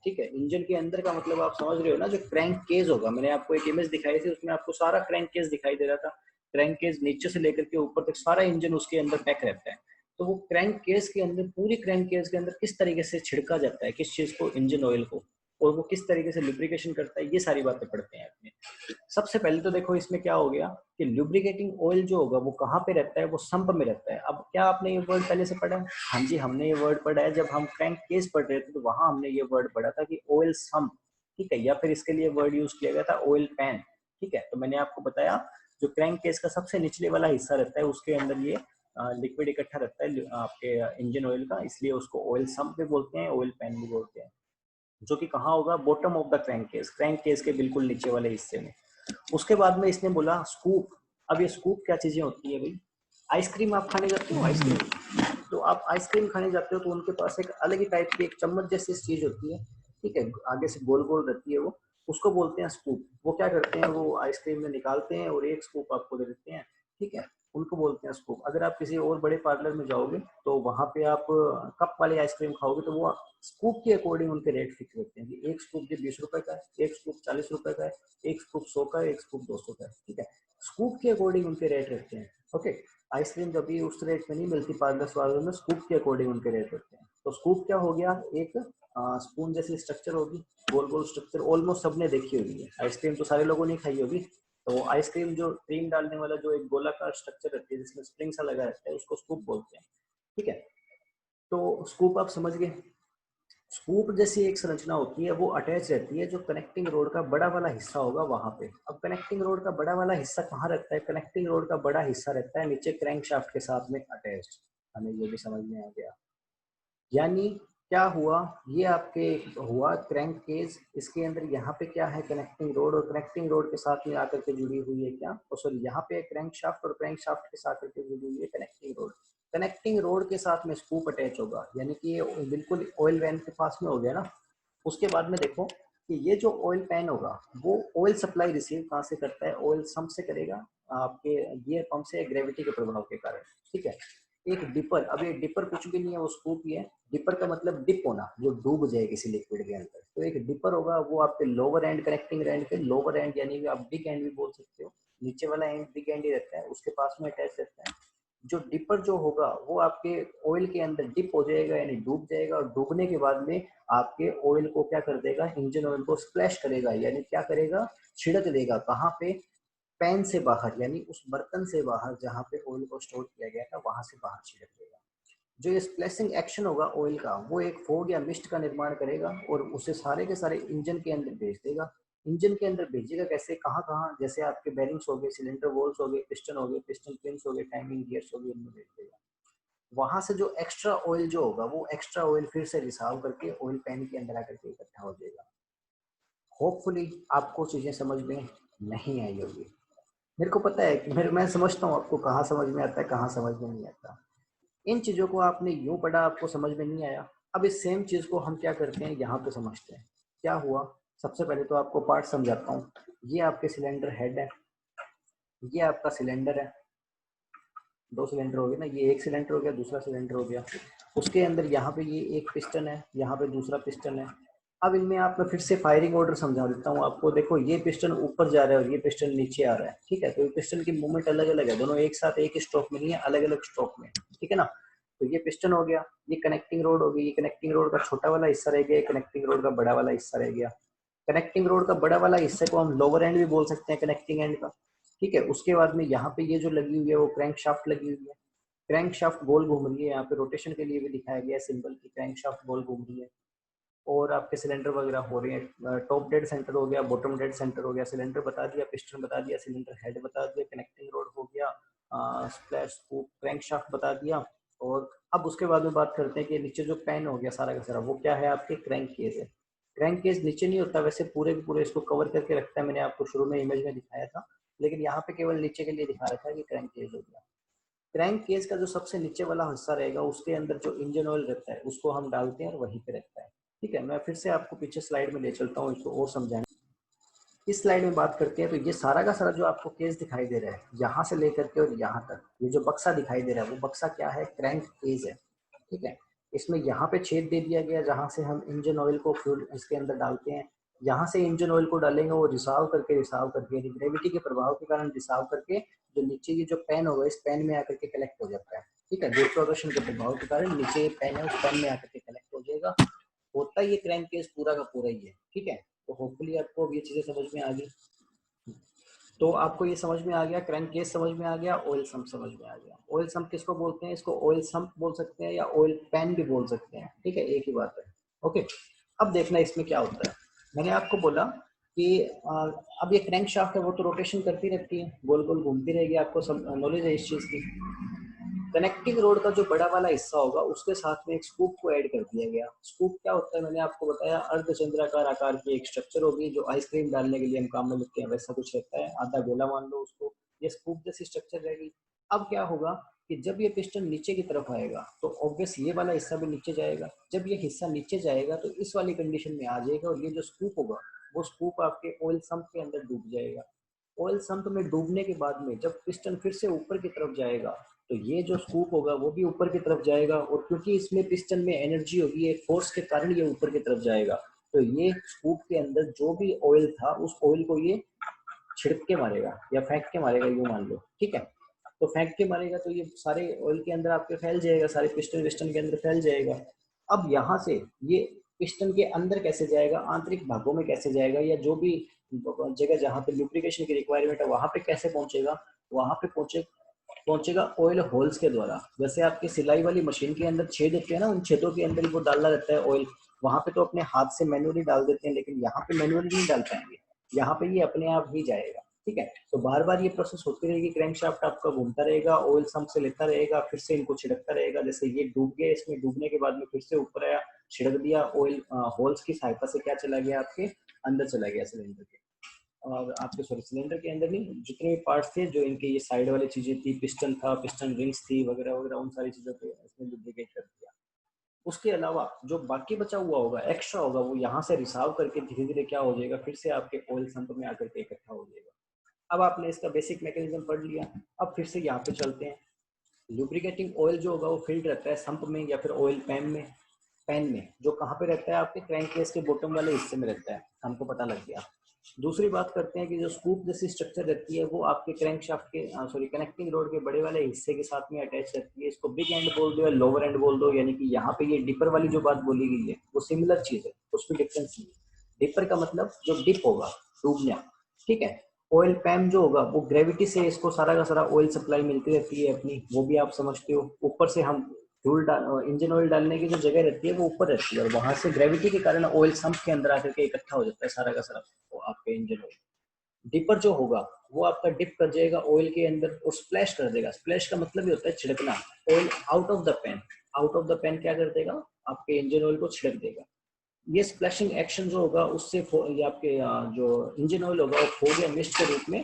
ठीक है। इंजन के अंदर का मतलब आप समझ रहे हो ना, जो क्रैंक केज होगा, मैंने आपको एक इमेज दिखाई थी, उसमें आपको सारा क्रैंक केज दिखाई दे रहा था। क्रैंक केज नीचे से लेकर के ऊपर तक सारा इंजन उसके अंदर पैक रहता है। तो वो क्रैंक केज के अंदर, पूरी क्रैंक केज के अंदर किस तरीके से छिड़का जाता है किस चीज को? इंजन ऑयल को। और वो किस तरीके से लुब्रिकेशन करता है, ये सारी बातें पढ़ते हैं अपने। सबसे पहले तो देखो इसमें क्या हो गया कि लुब्रिकेटिंग ऑयल जो होगा वो कहाँ पे रहता है? वो संप में रहता है। अब क्या आपने ये वर्ड पहले से पढ़ा है? हाँ जी, हमने ये वर्ड पढ़ा है। जब हम क्रैंक केस पढ़ रहे थे तो वहां हमने ये वर्ड पढ़ा था कि ऑयल संप, ठीक है। या फिर इसके लिए वर्ड यूज किया गया था ऑयल पैन, ठीक है। तो मैंने आपको बताया जो क्रैंक केस का सबसे निचले वाला हिस्सा रहता है उसके अंदर ये लिक्विड इकट्ठा रहता है आपके इंजन ऑयल का, इसलिए उसको ऑयल संप भी बोलते हैं, ऑयल पैन भी बोलते हैं। जो कि कहाँ होगा? Bottom of the crank case के बिल्कुल नीचे वाले हिस्से में। उसके बाद में इसने बोला स्कूप। अब ये स्कूप क्या चीजें होती है भाई? आइसक्रीम आप खाने जाते हो, आइसक्रीम, तो आप आइसक्रीम खाने जाते हो तो उनके पास एक अलग ही टाइप की एक चम्मच जैसी चीज होती है, ठीक है। आगे से गोल गोल रहती है वो, उसको बोलते हैं स्कूप। वो क्या करते हैं? वो आइसक्रीम में निकालते हैं और एक स्कूप आपको दे देते हैं, ठीक है। उनको बोलते हैं स्कूप। अगर आप किसी और बड़े पार्लर में जाओगे तो वहां पे आप कप वाली आइसक्रीम खाओगे तो वो स्कूप के अकॉर्डिंग उनके रेट फिक्स होते हैं कि एक स्कूप जो 20 रुपए का है, एक स्कूप 40 रुपए का है, एक स्कूप 100 का है, एक स्कूप 200 का है, ठीक है। स्कूप के अकॉर्डिंग उनके रेट रहते हैं, ओके। आइसक्रीम कभी उस रेट में नहीं मिलती पार्लर वालों में, स्कूप के अकॉर्डिंग उनके रेट रहते हैं। तो स्कूप क्या हो गया? एक स्पून जैसी स्ट्रक्चर होगी, गोल गोल स्ट्रक्चर, ऑलमोस्ट सबने देखी होगी है। आइसक्रीम तो सारे लोगों ने खाई होगी। तो आइसक्रीम जो क्रीम डालने वाला जो एक गोलाकार स्ट्रक्चर रहती है जिसमें स्प्रिंग सा लगा रहता है, उसको स्कूप बोलते हैं, ठीक है। तो स्कूप आप समझ गए। स्कूप जैसी एक संरचना होती है, वो अटैच रहती है जो कनेक्टिंग रोड का बड़ा वाला हिस्सा होगा वहां पे। अब कनेक्टिंग रोड का बड़ा वाला हिस्सा कहाँ रहता है? कनेक्टिंग रोड का बड़ा हिस्सा रहता है नीचे क्रैंकशाफ्ट के साथ में अटैच्ड। हमें ये भी समझ में आ गया। यानी क्या हुआ? ये आपके हुआ क्रैंक केज, इसके अंदर यहाँ पे क्या है? कनेक्टिंग रोड, और कनेक्टिंग रोड के साथ में आकर के जुड़ी हुई है क्या? सॉरी, यहाँ पे क्रैंक शाफ्ट, और क्रैंक शाफ्ट के साथ करके जुड़ी हुई है कनेक्टिंग रोड। कनेक्टिंग रोड के साथ में स्कूप अटैच होगा, यानी कि ये बिल्कुल ऑयल वैन के पास में हो गया ना। उसके बाद में देखो कि ये जो ऑयल पैन होगा वो ऑयल सप्लाई रिसीव कहाँ से करता है? ऑयल सम्प से करेगा, आपके गियर पंप से, ग्रेविटी के प्रभाव के कारण, ठीक है। एक डिपर, अब ये डिपर कुछ भी नहीं है, वो स्कूप ही है। डिपर का मतलब डिप होना, जो डूब जाए किसी लिक्विड के अंदर। तो एक डिपर होगा, वो आपके लोअर एंड, कनेक्टिंग एंड के लोअर एंड, यानी कि आप बिग एंड भी बोल सकते हो। नीचे वाला एंड बिग एंड ही रहता है, उसके पास में अटैच रहता है। जो डिपर जो होगा वो आपके ऑयल के अंदर डिप हो जाएगा, यानी डूब जाएगा, और डूबने के बाद में आपके ऑयल को क्या कर देगा? इंजन ऑयल को स्प्लैश करेगा, यानी क्या करेगा? छिड़क देगा। कहाँ पे? पैन से बाहर, यानी उस बर्तन से बाहर जहाँ पे ऑयल को स्टोर किया गया था, वहां से बाहर छिड़क देगा। जो ये स्प्लैशिंग एक्शन होगा ऑयल का, वो एक फोग या मिस्ट का निर्माण करेगा और उसे सारे के सारे इंजन के अंदर भेज देगा। इंजन के अंदर भेजेगा कैसे, कहाँ कहाँ, जैसे आपके बैरिंग्स हो गए, सिलेंडर वॉल्स हो गए, पिस्टन पिंस हो गए, टाइमिंग गियर्स हो गए, इनमें भेज देगा। वहां से जो एक्स्ट्रा ऑयल जो होगा, वो एक्स्ट्रा ऑयल फिर से रिसाव करके ऑयल पैन के अंदर आकर के इकट्ठा हो जाएगा। होपफुली आपको चीजें समझ में नहीं आई होगी। मेरे को पता है कि मैं समझता हूँ आपको कहाँ समझ में आता है, कहाँ समझ में नहीं आता। इन चीजों को आपने यूं पढ़ा, आपको समझ में नहीं आया। अब इस सेम चीज को हम क्या करते हैं, यहाँ पे समझते हैं। क्या हुआ, सबसे पहले तो आपको पार्ट समझाता हूँ। ये आपके सिलेंडर हेड है, ये आपका सिलेंडर है, दो सिलेंडर हो गए ना, ये एक सिलेंडर हो गया, दूसरा सिलेंडर हो गया। उसके अंदर यहाँ पे ये एक पिस्टन है, यहाँ पे दूसरा पिस्टन है। अब इनमें आप मैं फिर से फायरिंग ऑर्डर समझा देता हूँ आपको। देखो ये पिस्टन ऊपर जा रहा है और ये पिस्टन नीचे आ रहा है, ठीक है। तो ये पिस्टन की मूवमेंट अलग अलग है, दोनों एक साथ एक ही स्ट्रोक में नहीं है, अलग अलग स्ट्रोक में, ठीक है ना। तो ये पिस्टन हो गया, ये कनेक्टिंग रोड होगी, ये कनेक्टिंग रोड का छोटा वाला हिस्सा रह गया, कनेक्टिंग रोड का बड़ा वाला हिस्सा रह गया। कनेक्टिंग रोड का बड़ा वाला हिस्से को हम लोअर एंड भी बोल सकते हैं, कनेक्टिंग एंड का, ठीक है। उसके बाद में यहाँ पे ये जो लगी हुई है वो क्रैंक शाफ्ट लगी हुई है। क्रैंक शाफ्ट गोल घूम रही है, यहाँ पे रोटेशन के लिए भी दिखाया गया है सिंबल की क्रैंक शाफ्ट गोल घूम रही है। और आपके सिलेंडर वगैरह हो रहे हैं, टॉप डेड सेंटर हो गया, बॉटम डेड सेंटर हो गया, सिलेंडर बता दिया, पिस्टन बता दिया, सिलेंडर हेड बता दिया, कनेक्टिंग रोड हो गया, स्प्लैश स्कूप, क्रैंक शाफ्ट बता दिया। और अब उसके बाद में बात करते हैं कि नीचे जो पैन हो गया सारा का सारा, वो क्या है, आपके क्रैंक केस है। क्रैंक केस नीचे नहीं होता वैसे, पूरे के पूरे इसको कवर करके रखता है, मैंने आपको शुरू में इमेज में दिखाया था, लेकिन यहाँ पे केवल नीचे के लिए दिखा रखा है कि क्रैंक केस हो गया। क्रैंक केस का जो सबसे नीचे वाला हिस्सा रहेगा, उसके अंदर जो इंजन ऑयल रहता है उसको हम डालते हैं और वहीं पे रहता है, ठीक है। मैं फिर से आपको पीछे स्लाइड में ले चलता हूँ इसको और समझाने। इस स्लाइड में बात करते हैं, तो ये सारा का सारा जो आपको केस दिखाई दे रहा है, यहाँ से लेकर के और यहाँ तक, ये जो बक्सा दिखाई दे रहा है, वो बक्सा क्या है, क्रैंक केस है, ठीक है। इसमें यहाँ पे छेद दे दिया गया जहाँ से हम इंजन ऑयल को फ्यूल इसके अंदर डालते हैं। यहाँ से इंजन ऑयल को डालेंगे, वो रिसाव करके ग्रेविटी के प्रभाव के कारण रिसाव करके जो नीचे ये जो पैन होगा, इस पैन में आकर के कलेक्ट हो जाता है, ठीक है। गुरुत्वाकर्षण के प्रभाव के कारण नीचे ये पैन है, उस पैन में आकर के कलेक्ट हो जाएगा। होता ही ये क्रैंक केस पूरा का पूरा ही है, ठीक है। तो होपफुली आपको अब ये चीजें समझ में आ गई। तो आपको ये समझ में आ गया, क्रैंक केस समझ में आ गया, ऑयल सम्प समझ में आ गया। ऑयल सम्प किसको बोलते हैं, इसको ऑयल सम्प बोल सकते हैं या ऑयल पैन भी बोल सकते हैं, ठीक है, एक ही बात है। ओके, अब देखना इसमें क्या होता है। मैंने आपको बोला कि अब ये क्रैंक शाफ्ट है, वो तो रोटेशन करती रहती है, गोल गोल घूमती रहेगी, आपको सब नॉलेज है इस चीज की। कनेक्टिंग रोड का जो बड़ा वाला हिस्सा होगा, उसके साथ में एक स्कूप को ऐड कर दिया गया। स्कूप क्या होता है, मैंने आपको बताया, अर्धचंद्राकार आकार की एक स्ट्रक्चर होगी, जो आइसक्रीम डालने के लिए हम काम में लेते हैं, वैसा कुछ रहता है, आधा गोला मान लो उसको। ये स्कूप जैसी स्ट्रक्चर रहेगी। अब क्या होगा कि जब ये पिस्टन नीचे की तरफ आएगा, तो ऑब्वियस ये वाला हिस्सा भी नीचे जाएगा। जब ये हिस्सा नीचे जाएगा, तो इस वाली कंडीशन में आ जाएगा, और ये जो स्कूप होगा, वो स्कूप आपके ऑयल सम्प के अंदर डूब जाएगा। ऑयल सम्प में डूबने के बाद में जब पिस्टन फिर से ऊपर की तरफ जाएगा, तो ये जो स्कूप होगा वो भी ऊपर की तरफ जाएगा, और क्योंकि इसमें पिस्टन में एनर्जी होगी, एक फोर्स के कारण ये ऊपर की तरफ जाएगा, तो ये स्कूप के अंदर जो भी ऑयल था, उस ऑयल को ये छिड़क के मारेगा या फेंक के मारेगा, यूं मान लो, ठीक है। तो फेंक के मारेगा, तो ये सारे ऑयल के अंदर आपके फैल जाएगा, सारे पिस्टन विस्टन के अंदर फैल जाएगा। अब यहाँ से ये पिस्टन के अंदर कैसे जाएगा, आंतरिक भागों में कैसे जाएगा, या जो भी जगह जहाँ पे लुब्रिकेशन की रिक्वायरमेंट है, वहां पे कैसे पहुंचेगा, वहां पे पहुंचेगा ऑयल होल्स के द्वारा। जैसे आपकी सिलाई वाली मशीन के अंदर छेद होते हैं ना, उन छेदों के अंदर ही वो डालना रहता है ऑयल। वहां पे तो अपने हाथ से मैनुअली डाल देते हैं, लेकिन यहाँ पे मैनुअली नहीं डाल पाएंगे, यहाँ पे ये अपने आप ही जाएगा, ठीक है। तो बार बार ये प्रोसेस होती रहेगी, क्रैंकशाफ्ट आपका घूमता रहेगा, ऑयल सम्प से लेता रहेगा, फिर से इनको छिड़कता रहेगा। जैसे ये डूब गया, इसमें डूबने के बाद में फिर से ऊपर आया, छिड़क दिया ऑयल, होल्स की सहायता से क्या चला गया, आपके अंदर चला गया सिलेंडर के, और आपके सॉरी सिलेंडर के अंदर नहीं, जितने भी पार्ट्स थे जो इनके ये साइड वाली चीजें थी, पिस्टन था, पिस्टन रिंग्स थी वगैरह वगैरह, उन सारी चीजों पे इसने लुब्रिकेट कर दिया। उसके अलावा जो बाकी बचा हुआ होगा, एक्स्ट्रा होगा, वो यहाँ से रिसाव करके धीरे धीरे क्या हो जाएगा, फिर से आपके ऑयल सम्प में आकर के इकट्ठा हो जाएगा। अब आपने इसका बेसिक मैकेनिज्म पढ़ लिया। अब फिर से यहाँ पे चलते हैं। लुब्रिकेटिंग ऑयल जो होगा वो फील्ड रहता है संप में या फिर ऑयल पैन में, जो कहाँ पे रहता है, आपके क्रैंक केस के बॉटम वाले हिस्से में रहता है, हमको पता लग गया। दूसरी बात करते हैं कि जो स्कूप जैसी स्ट्रक्चर रहती है, वो आपके क्रैंक शाफ्ट के सॉरी कनेक्टिंग रोड के बड़े वाले हिस्से के साथ में अटैच रहती है। इसको बिग एंड बोल दो या लोअर एंड बोल दो, यानी कि यहाँ पे ये डिपर वाली जो बात बोली गई है वो सिमिलर चीज है, उसमें डिफरेंस नहीं है। डिपर का मतलब जो डिप होगा, डूबना, ठीक है। ऑयल पैम जो होगा वो ग्रेविटी से इसको सारा का सारा ऑयल सप्लाई मिलती रहती है अपनी, वो भी आप समझते हो। ऊपर से हम फ्यूल इंजन ऑयल डालने की जो जगह रहती है वो ऊपर रहती है, और वहां से ग्रेविटी के कारण ऑयल सम्प के अंदर आकर के इकट्ठा हो जाता है सारा का सारा वो आपके इंजन ऑयल। डिपर जो होगा वो आपका डिप कर जाएगा ऑयल के अंदर और स्प्लैश कर देगा। स्प्लैश का मतलब ही होता है छिड़कना। Oil out of the pan, out of the pan क्या कर देगा, आपके इंजन ऑयल को छिड़क देगा। ये स्प्लैशिंग एक्शन जो होगा उससे ये आपके जो इंजन ऑयल होगा वो फॉग या मिस्ट के रूप में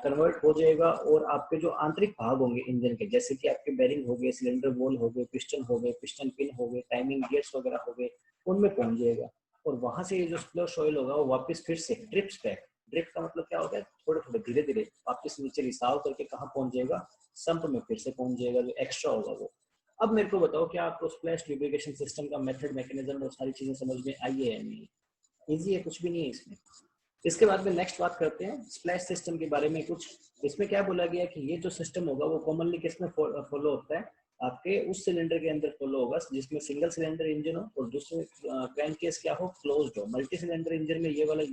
कन्वर्ट हो जाएगा, और आपके जो आंतरिक भाग होंगे इंजन के, जैसे कि आपके बेरिंग हो गए, सिलेंडर वॉल हो गए, पिस्टन हो गए, पिस्टन पिन हो गए, टाइमिंग गियर्स वगैरह हो गए, उनमें पहुंच जाएगा। और वहां से ये जो स्प्लैश ऑयल होगा वो वापस फिर से ड्रिप्स बैक, ड्रिप का मतलब क्या होता है, थोड़े थोड़े धीरे धीरे वापस नीचे रिसाव करके कहाँ पहुंच जाएगा, संप में फिर से पहुंच जाएगा जो एक्स्ट्रा होगा वो। अब मेरे को बताओ क्या आपको स्प्लैश लुब्रिकेशन सिस्टम का मेथड, मैकेनिज्म और सारी चीजें समझ में आई है या नहीं? इजी है, कुछ भी नहीं है इसमें। इसके बाद में नेक्स्ट बात करते हैं स्प्लैश सिस्टम के बारे में कुछ। इसमें क्या बोला गया कि ये जो सिस्टम होगा वो कॉमनली किसमें फॉलो होता है, आपके उस सिलेंडर के अंदर फॉलो होगा जिसमें सिंगल सिलेंडर इंजन हो और दूसरे क्रैंक केस क्या हो, क्लोज्ड हो। मल्टी सिलेंडर इंजन में ये वाला,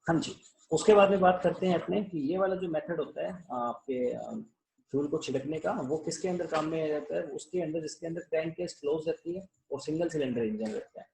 हाँ जी। उसके बाद में बात करते हैं अपने कि ये वाला जो मेथड होता है आपके फ्यूल को छिड़कने का, वो किसके अंदर काम में रहता है, उसके अंदर जिसके अंदर क्रैंक केस क्लोज रहती है और सिंगल सिलेंडर इंजन रहता है।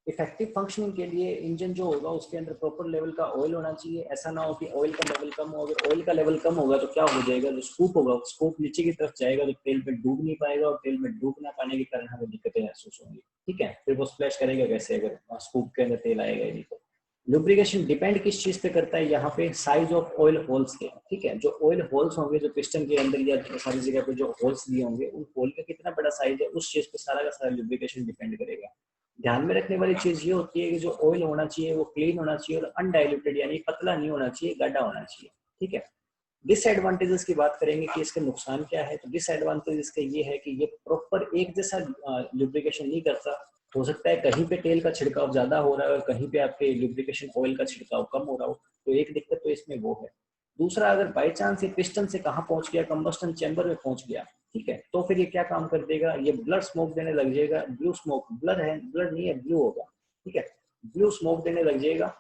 इफेक्टिव फंक्शनिंग के लिए इंजन जो होगा उसके अंदर प्रॉपर लेवल का ऑयल होना चाहिए। ऐसा ना हो कि ऑयल का लेवल कम हो, अगर ऑयल का लेवल कम होगा तो क्या हो जाएगा, जो स्कूप होगा स्कूप नीचे की तरफ जाएगा तो तेल में डूब नहीं पाएगा, और तेल में डूब ना पाने के कारण हमें दिक्कतें महसूस होंगी। ठीक है, फिर वो स्प्लैश करेगा कैसे अगर स्कूप के अंदर तेल आएगा ही नहीं तो। लुब्रिकेशन डिपेंड किस चीज पे करता है, यहाँ पे साइज ऑफ ऑयल होल्स के। ठीक है, जो ऑयल होल्स होंगे जो पिस्टन के अंदर या सारी जगह पे जो होल्स दिए होंगे, उन होल का कितना बड़ा साइज है उस चीज पे सारा का सारा लुब्रिकेशन डिपेंड करेगा। ध्यान में रखने वाली चीज ये होती है कि जो ऑयल होना चाहिए वो क्लीन होना चाहिए और अनडाइल्यूटेड, यानी पतला नहीं होना चाहिए, गाढ़ा होना चाहिए। ठीक है। डिसएडवांटेजेस की बात करेंगे कि इसके नुकसान क्या है, तो डिसएडवांटेज इसका ये है कि ये प्रॉपर एक जैसा लुब्रिकेशन नहीं करता। हो सकता है कहीं पे तेल का छिड़काव ज्यादा हो रहा है और कहीं पे आपके लुब्रिकेशन ऑयल का छिड़काव कम हो रहा हो, तो एक दिक्कत तो इसमें वो है। दूसरा, अगर बाई चांस ये पिस्टन से कहाँ पहुंच गया, कंबस्टन चैम्बर में पहुंच गया, ठीक है, तो फिर ये क्या काम कर देगा, ये ब्लड स्मोक देने लग जाएगा। ब्लू स्मोक, ब्लड है, ब्लड नहीं है, ब्लू होगा। ठीक है, ब्लू स्मोक देने लग जाएगा।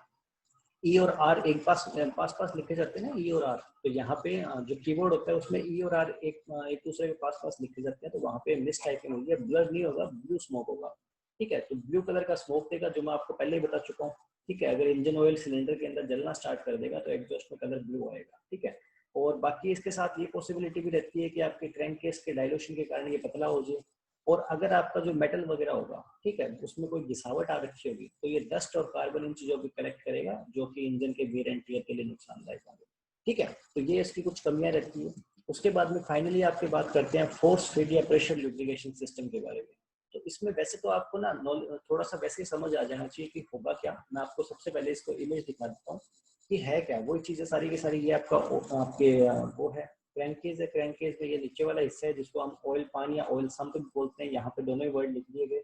ई और आर एक पास पास पास लिखे जाते हैं ना, ई और आर, तो यहाँ पे जो कीबोर्ड होता है उसमें ई और आर एक दूसरे के पास पास लिखे जाते हैं, तो वहाँ पे मिस टाइपिंग होगी, ब्लड नहीं होगा, ब्लू स्मोक होगा। ठीक है, तो ब्लू कलर का स्मोक देगा, जो मैं आपको पहले ही बता चुका हूँ। ठीक है, अगर इंजन ऑयल सिलेंडर के अंदर जलना स्टार्ट कर देगा तो एग्जॉस्ट में कलर ब्लू आएगा। ठीक है, और बाकी इसके साथ ये पॉसिबिलिटी भी रहती है कि आपके क्रैंक केस के डायलूशन के कारण ये पतला हो जाए, और अगर आपका जो मेटल वगैरह होगा, ठीक है, उसमें कोई घिसावट आ रखी होगी, तो ये डस्ट और कार्बन इन चीजों को कलेक्ट करेगा, जो कि इंजन के वेयर एंड टियर के लिए नुकसानदायक होंगे। ठीक है, तो ये इसकी कुछ कमियां रहती है। उसके बाद में फाइनली आपकी बात करते हैं फोर्स फीड या प्रेशर लुब्रिकेशन सिस्टम के बारे में। तो इसमें वैसे तो आपको ना थोड़ा सा वैसे ही समझ आ जाना चाहिए कि होगा क्या। मैं आपको सबसे पहले इसको इमेज दिखा देता हूँ कि है क्या। वही चीजें सारी की सारी ये आपका आपके वो है, क्रैंकेज है। क्रैंकेज में ये नीचे वाला हिस्सा है जिसको हम ऑयल पान या ऑयल सम्प भी बोलते हैं, यहाँ पे दोनों ही वर्ड लिख दिए गए।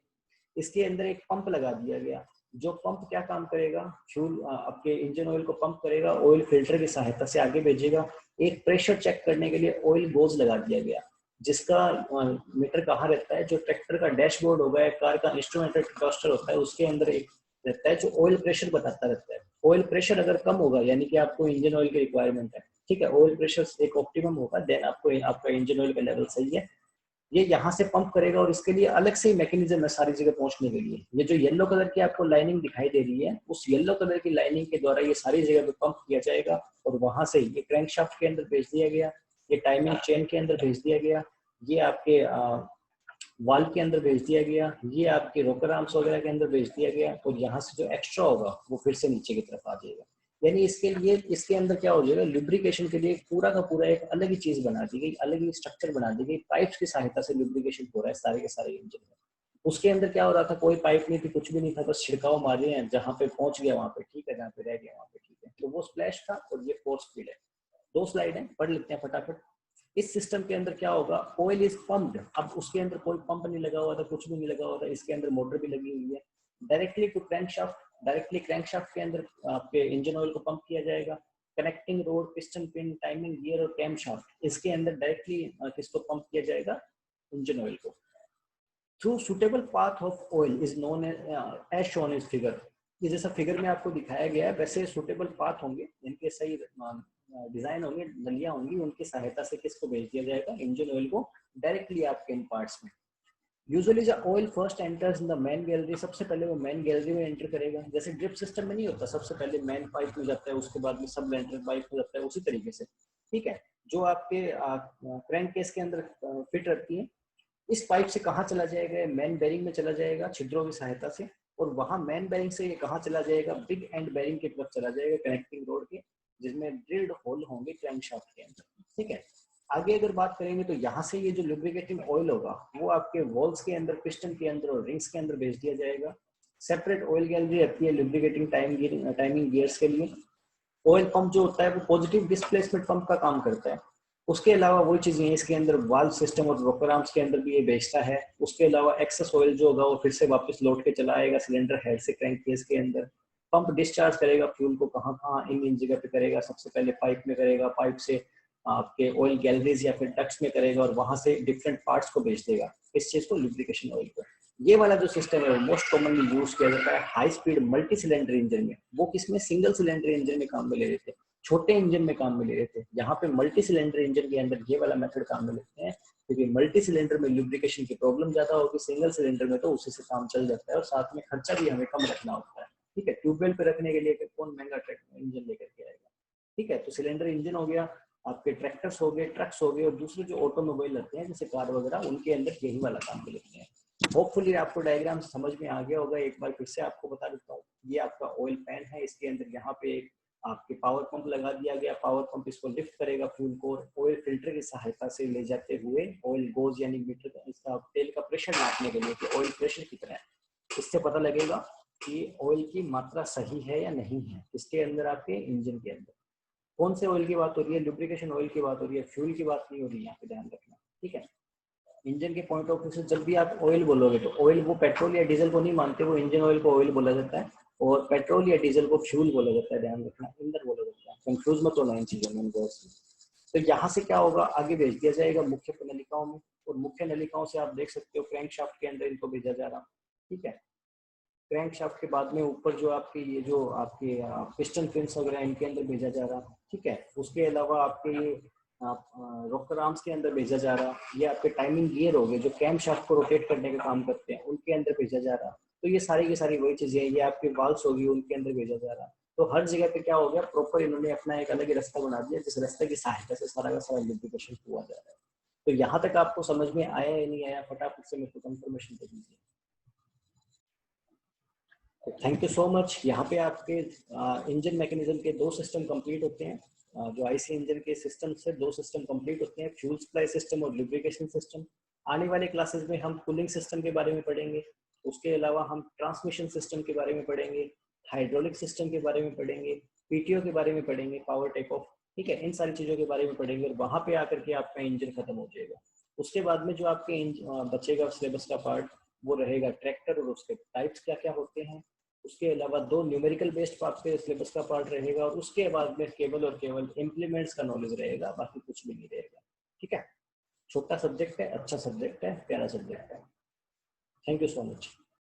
इसके अंदर एक पंप लगा दिया गया, जो पंप क्या काम करेगा, फ्यूल आपके इंजन ऑयल को पंप करेगा, ऑयल फिल्टर की सहायता से आगे भेजेगा। एक प्रेशर चेक करने के लिए ऑयल गोज लगा दिया गया, जिसका मीटर कहाँ रहता है, जो ट्रैक्टर का डैशबोर्ड होगा या कार का इंस्ट्रूमेंटेड क्लस्टर होता है उसके अंदर एक रहता है जो ऑयल प्रेशर बताता रहता है। ऑयल प्रेशर अगर कम होगा यानी कि आपको इंजन ऑयल की रिक्वायरमेंट है, ठीक है, ऑयल प्रेशर एक ऑप्टिमम होगा, देन आपको आपका इंजन ऑयल का लेवल सही है, ये यहाँ से पंप करेगा। और इसके लिए अलग से ही मैकेनिज्म है सारी जगह पहुंचने के लिए। ये जो येलो कलर की आपको लाइनिंग दिखाई दे रही है, उस येलो कलर की लाइनिंग के द्वारा ये सारी जगह पे पंप किया जाएगा, और वहां से ये क्रैंकशाफ्ट के अंदर भेज दिया गया, ये टाइमिंग चेन के अंदर भेज दिया गया, ये आपके वाल्व के अंदर भेज दिया गया, ये आपके रोकर आर्म्स वगैरह के अंदर भेज दिया गया, और यहाँ से जो एक्स्ट्रा होगा वो फिर से नीचे की तरफ आ जाएगा। यानी इसके लिए इसके अंदर क्या हो जाएगा, लुब्रिकेशन के लिए पूरा का पूरा एक अलग ही चीज बना दी गई, अलग ही स्ट्रक्चर बना दी गई। पाइप्स की सहायता से लुब्रिकेशन हो रहा है सारे के सारे इंजन में। उसके अंदर क्या हो रहा था, कोई पाइप नहीं थी, कुछ भी नहीं था, बस छिड़काव मार रहे हैं, जहाँ पे पहुंच गया वहां पे ठीक है, जहाँ पे रह गया वहां पे ठीक है। तो वो स्प्लैश था और ये फोर्स फीड है। 2 स्लाइड है, पढ़ लेते हैं फटाफट। इस सिस्टम के अंदर क्या होगा, ऑयल इज पम्प्ड। अब उसके अंदर कोई पंप नहीं लगा हुआ था, कुछ भी नहीं लगा हुआ था, इसके अंदर मोटर भी लगी हुई है। Directly to crankshaft, directly crankshaft के अंदर आपके इंजन ऑयल को पंप किया जाएगा। Connecting rod, piston pin, timing gear और कैम शाफ्ट, इसके अंदर डायरेक्टली किसको पंप किया जाएगा, इंजन ऑयल को। Through suitable path of oil is known as shown is figure. ये जैसा फिगर में आपको दिखाया गया है वैसे सुटेबल पाथ होंगे, इनके सही डिजाइन होंगे, नलियां होंगी, उनकी सहायता से किसको भेज दिया जाएगा, इंजन ऑयल को डायरेक्टली आपके इन पार्ट्स में। Usually the oil first enters in the main gallery, सबसे पहले वो मेन गैलरी में एंटर करेगा। जैसे ड्रिप सिस्टम में नहीं होता, सबसे पहले मेन पाइप में जाता है, उसके बाद में सब लेंटर पाइप में जाता है, उसी तरीके से, ठीक है। जो आपके क्रैंक केस के अंदर फिट रहती है, इस पाइप से कहाँ चला जाएगा, मेन बेरिंग में चला जाएगा छिद्रों की सहायता से, और वहां मेन बेरिंग से ये कहाँ चला जाएगा, बिग एंड बेरिंग की तरफ चला जाएगा, कनेक्टिंग रोड के, जिसमें ड्रिल्ड होल होंगे क्रैंकशाफ्ट के अंदर, ठीक है। आगे अगर बात करेंगे तो यहाँ से ये जो लुब्रिकेटिंग ऑयल होगा वो आपके वॉल्स के अंदर, पिस्टन के अंदर और रिंग्स के अंदर भेज दिया जाएगा। सेपरेट ऑयल गैलरी रहती है लुब्रिकेटिंग टाइमिंग गियर्स के लिए। ऑयल पंप जो होता है वो पॉजिटिव डिस्प्लेसमेंट पंप का काम करता है। उसके अलावा वही चीजें इसके अंदर वाल्व सिस्टम और रोकर आर्म्स के अंदर भी ये भेजता है। उसके अलावा एक्सेस ऑयल जो होगा वो फिर से वापस लौट के चला आएगा सिलेंडर हेड से क्रैंक केस के अंदर। पंप डिस्चार्ज करेगा फ्यूल को कहाँ कहाँ, इन जगह पे करेगा। सबसे पहले पाइप में करेगा, पाइप से आपके ऑयल गैलरीज या फिर डक्ट्स में करेगा, और वहां से डिफरेंट पार्ट्स को भेज देगा, इस चीज को लुब्रिकेशन ऑयल को। ये वाला जो सिस्टम है वो मोस्ट कॉमनली यूज किया जाता है high speed multi cylinder engine में। वो किसमें, सिंगल सिलेंडर इंजन में काम में ले रहे थे, छोटे इंजन में काम में ले रहे थे। यहाँ पे मल्टी सिलेंडर इंजन के अंदर ये वाला मेथड काम में लेते हैं, क्योंकि मल्टी सिलेंडर में लुब्रिकेशन की प्रॉब्लम ज्यादा होगी, सिंगल सिलेंडर में तो उसी से काम चल जाता है, और साथ में खर्चा भी हमें कम रखना होता है, ठीक है। ट्यूबवेल पे रखने के लिए कौन महंगा इंजन लेकर के आएगा, ठीक है। तो सिलेंडर इंजन हो गया, आपके ट्रैक्टर्स हो गए, ट्रक्स हो गए, और दूसरे जो ऑटोमोबाइल रहते हैं जैसे कार वगैरह, उनके अंदर यही वाला काम में लेते हैं। होपफुली आपको डायग्राम समझ में आ गया होगा। एक बार फिर से आपको बता देता हूँ, ये आपका ऑयल पैन है, इसके अंदर यहाँ पे एक आपके पावर पंप लगा दिया गया। पावर पंप इसको लिफ्ट करेगा फ्यूल को, ऑयल फिल्टर की सहायता से ले जाते हुए ऑयल गोज, यानी मीटर इसका तेल का प्रेशर नापने के लिए कि ऑयल प्रेशर कितना है, इससे पता लगेगा कि ऑयल की मात्रा सही है या नहीं है। इसके अंदर आपके इंजन के अंदर कौन से ऑयल की बात हो रही है, लुब्रिकेशन ऑयल की बात हो रही है, फ्यूल की बात नहीं हो रही है, यहाँ पे ध्यान रखना, ठीक है। इंजन के पॉइंट ऑफ व्यू से जब भी आप ऑयल बोलोगे तो ऑयल वो पेट्रोल या डीजल को नहीं मानते, वो इंजन ऑयल को ऑयल बोला जाता है, और पेट्रोल या डीजल को फ्यूल बोला जाता है। ध्यान रखना, इंधन बोला जाता है, कंफ्यूज मत होना इन चीजों में। तो यहाँ से क्या होगा, आगे भेज दिया जाएगा मुख्य नलिकाओं में, और मुख्य नलिकाओं से आप देख सकते हो क्रैंक शाफ्ट के अंदर इनको भेजा जा रहा, ठीक है। क्रैंक शाफ्ट के बाद में ऊपर जो आपके ये जो आपके पिस्टन फिन्स वगैरह इनके अंदर भेजा जा रहा, ठीक है। उसके अलावा आपके ये रोकर आर्म्स के अंदर भेजा जा रहा, ये आपके टाइमिंग गियर हो गए जो कैम शाफ्ट को रोटेट करने का काम करते हैं, उनके अंदर भेजा जा रहा। तो ये सारी की सारी वही चीजें, ये आपके वाल्व्स होगी उनके अंदर भेजा जा रहा। तो हर जगह पे क्या हो गया, प्रॉपर इन्होंने अपना एक अलग ही रास्ता बना दिया, जिस रास्ते की सहायता से सारा का सारा लुब्रिकेशन हुआ जा रहा है। तो यहाँ तक आपको समझ में आया या नहीं आया, फटाफट से मेरे को कंफर्मेशन दे दीजिए। Thank you so much. यहाँ पे आपके इंजन मैकेनिज्म के दो सिस्टम कंप्लीट होते हैं। जो आईसी इंजन के सिस्टम से दो सिस्टम कंप्लीट होते हैं, फ्यूल सप्लाई सिस्टम और लुब्रिकेशन सिस्टम। आने वाले क्लासेस में हम कूलिंग सिस्टम के बारे में पढ़ेंगे, उसके अलावा हम ट्रांसमिशन सिस्टम के बारे में पढ़ेंगे, हाइड्रोलिक सिस्टम के बारे में पढ़ेंगे, पीटीओ के बारे में पढ़ेंगे, पावर टेक ऑफ, ठीक है। इन सारी चीज़ों के बारे में पढ़ेंगे, और वहाँ पे आकर के आपका इंजन खत्म हो जाएगा। उसके बाद में जो आपके बचेगा सिलेबस का पार्ट, वो रहेगा ट्रैक्टर और उसके टाइप्स क्या क्या होते हैं। उसके अलावा दो न्यूमेरिकल बेस्ड आपके सिलेबस का पार्ट रहेगा, और उसके बाद में केवल और केवल इम्प्लीमेंट्स का नॉलेज रहेगा, बाकी कुछ भी नहीं रहेगा, ठीक है। छोटा सब्जेक्ट है, अच्छा सब्जेक्ट है, प्यारा सब्जेक्ट है। Thank you so much.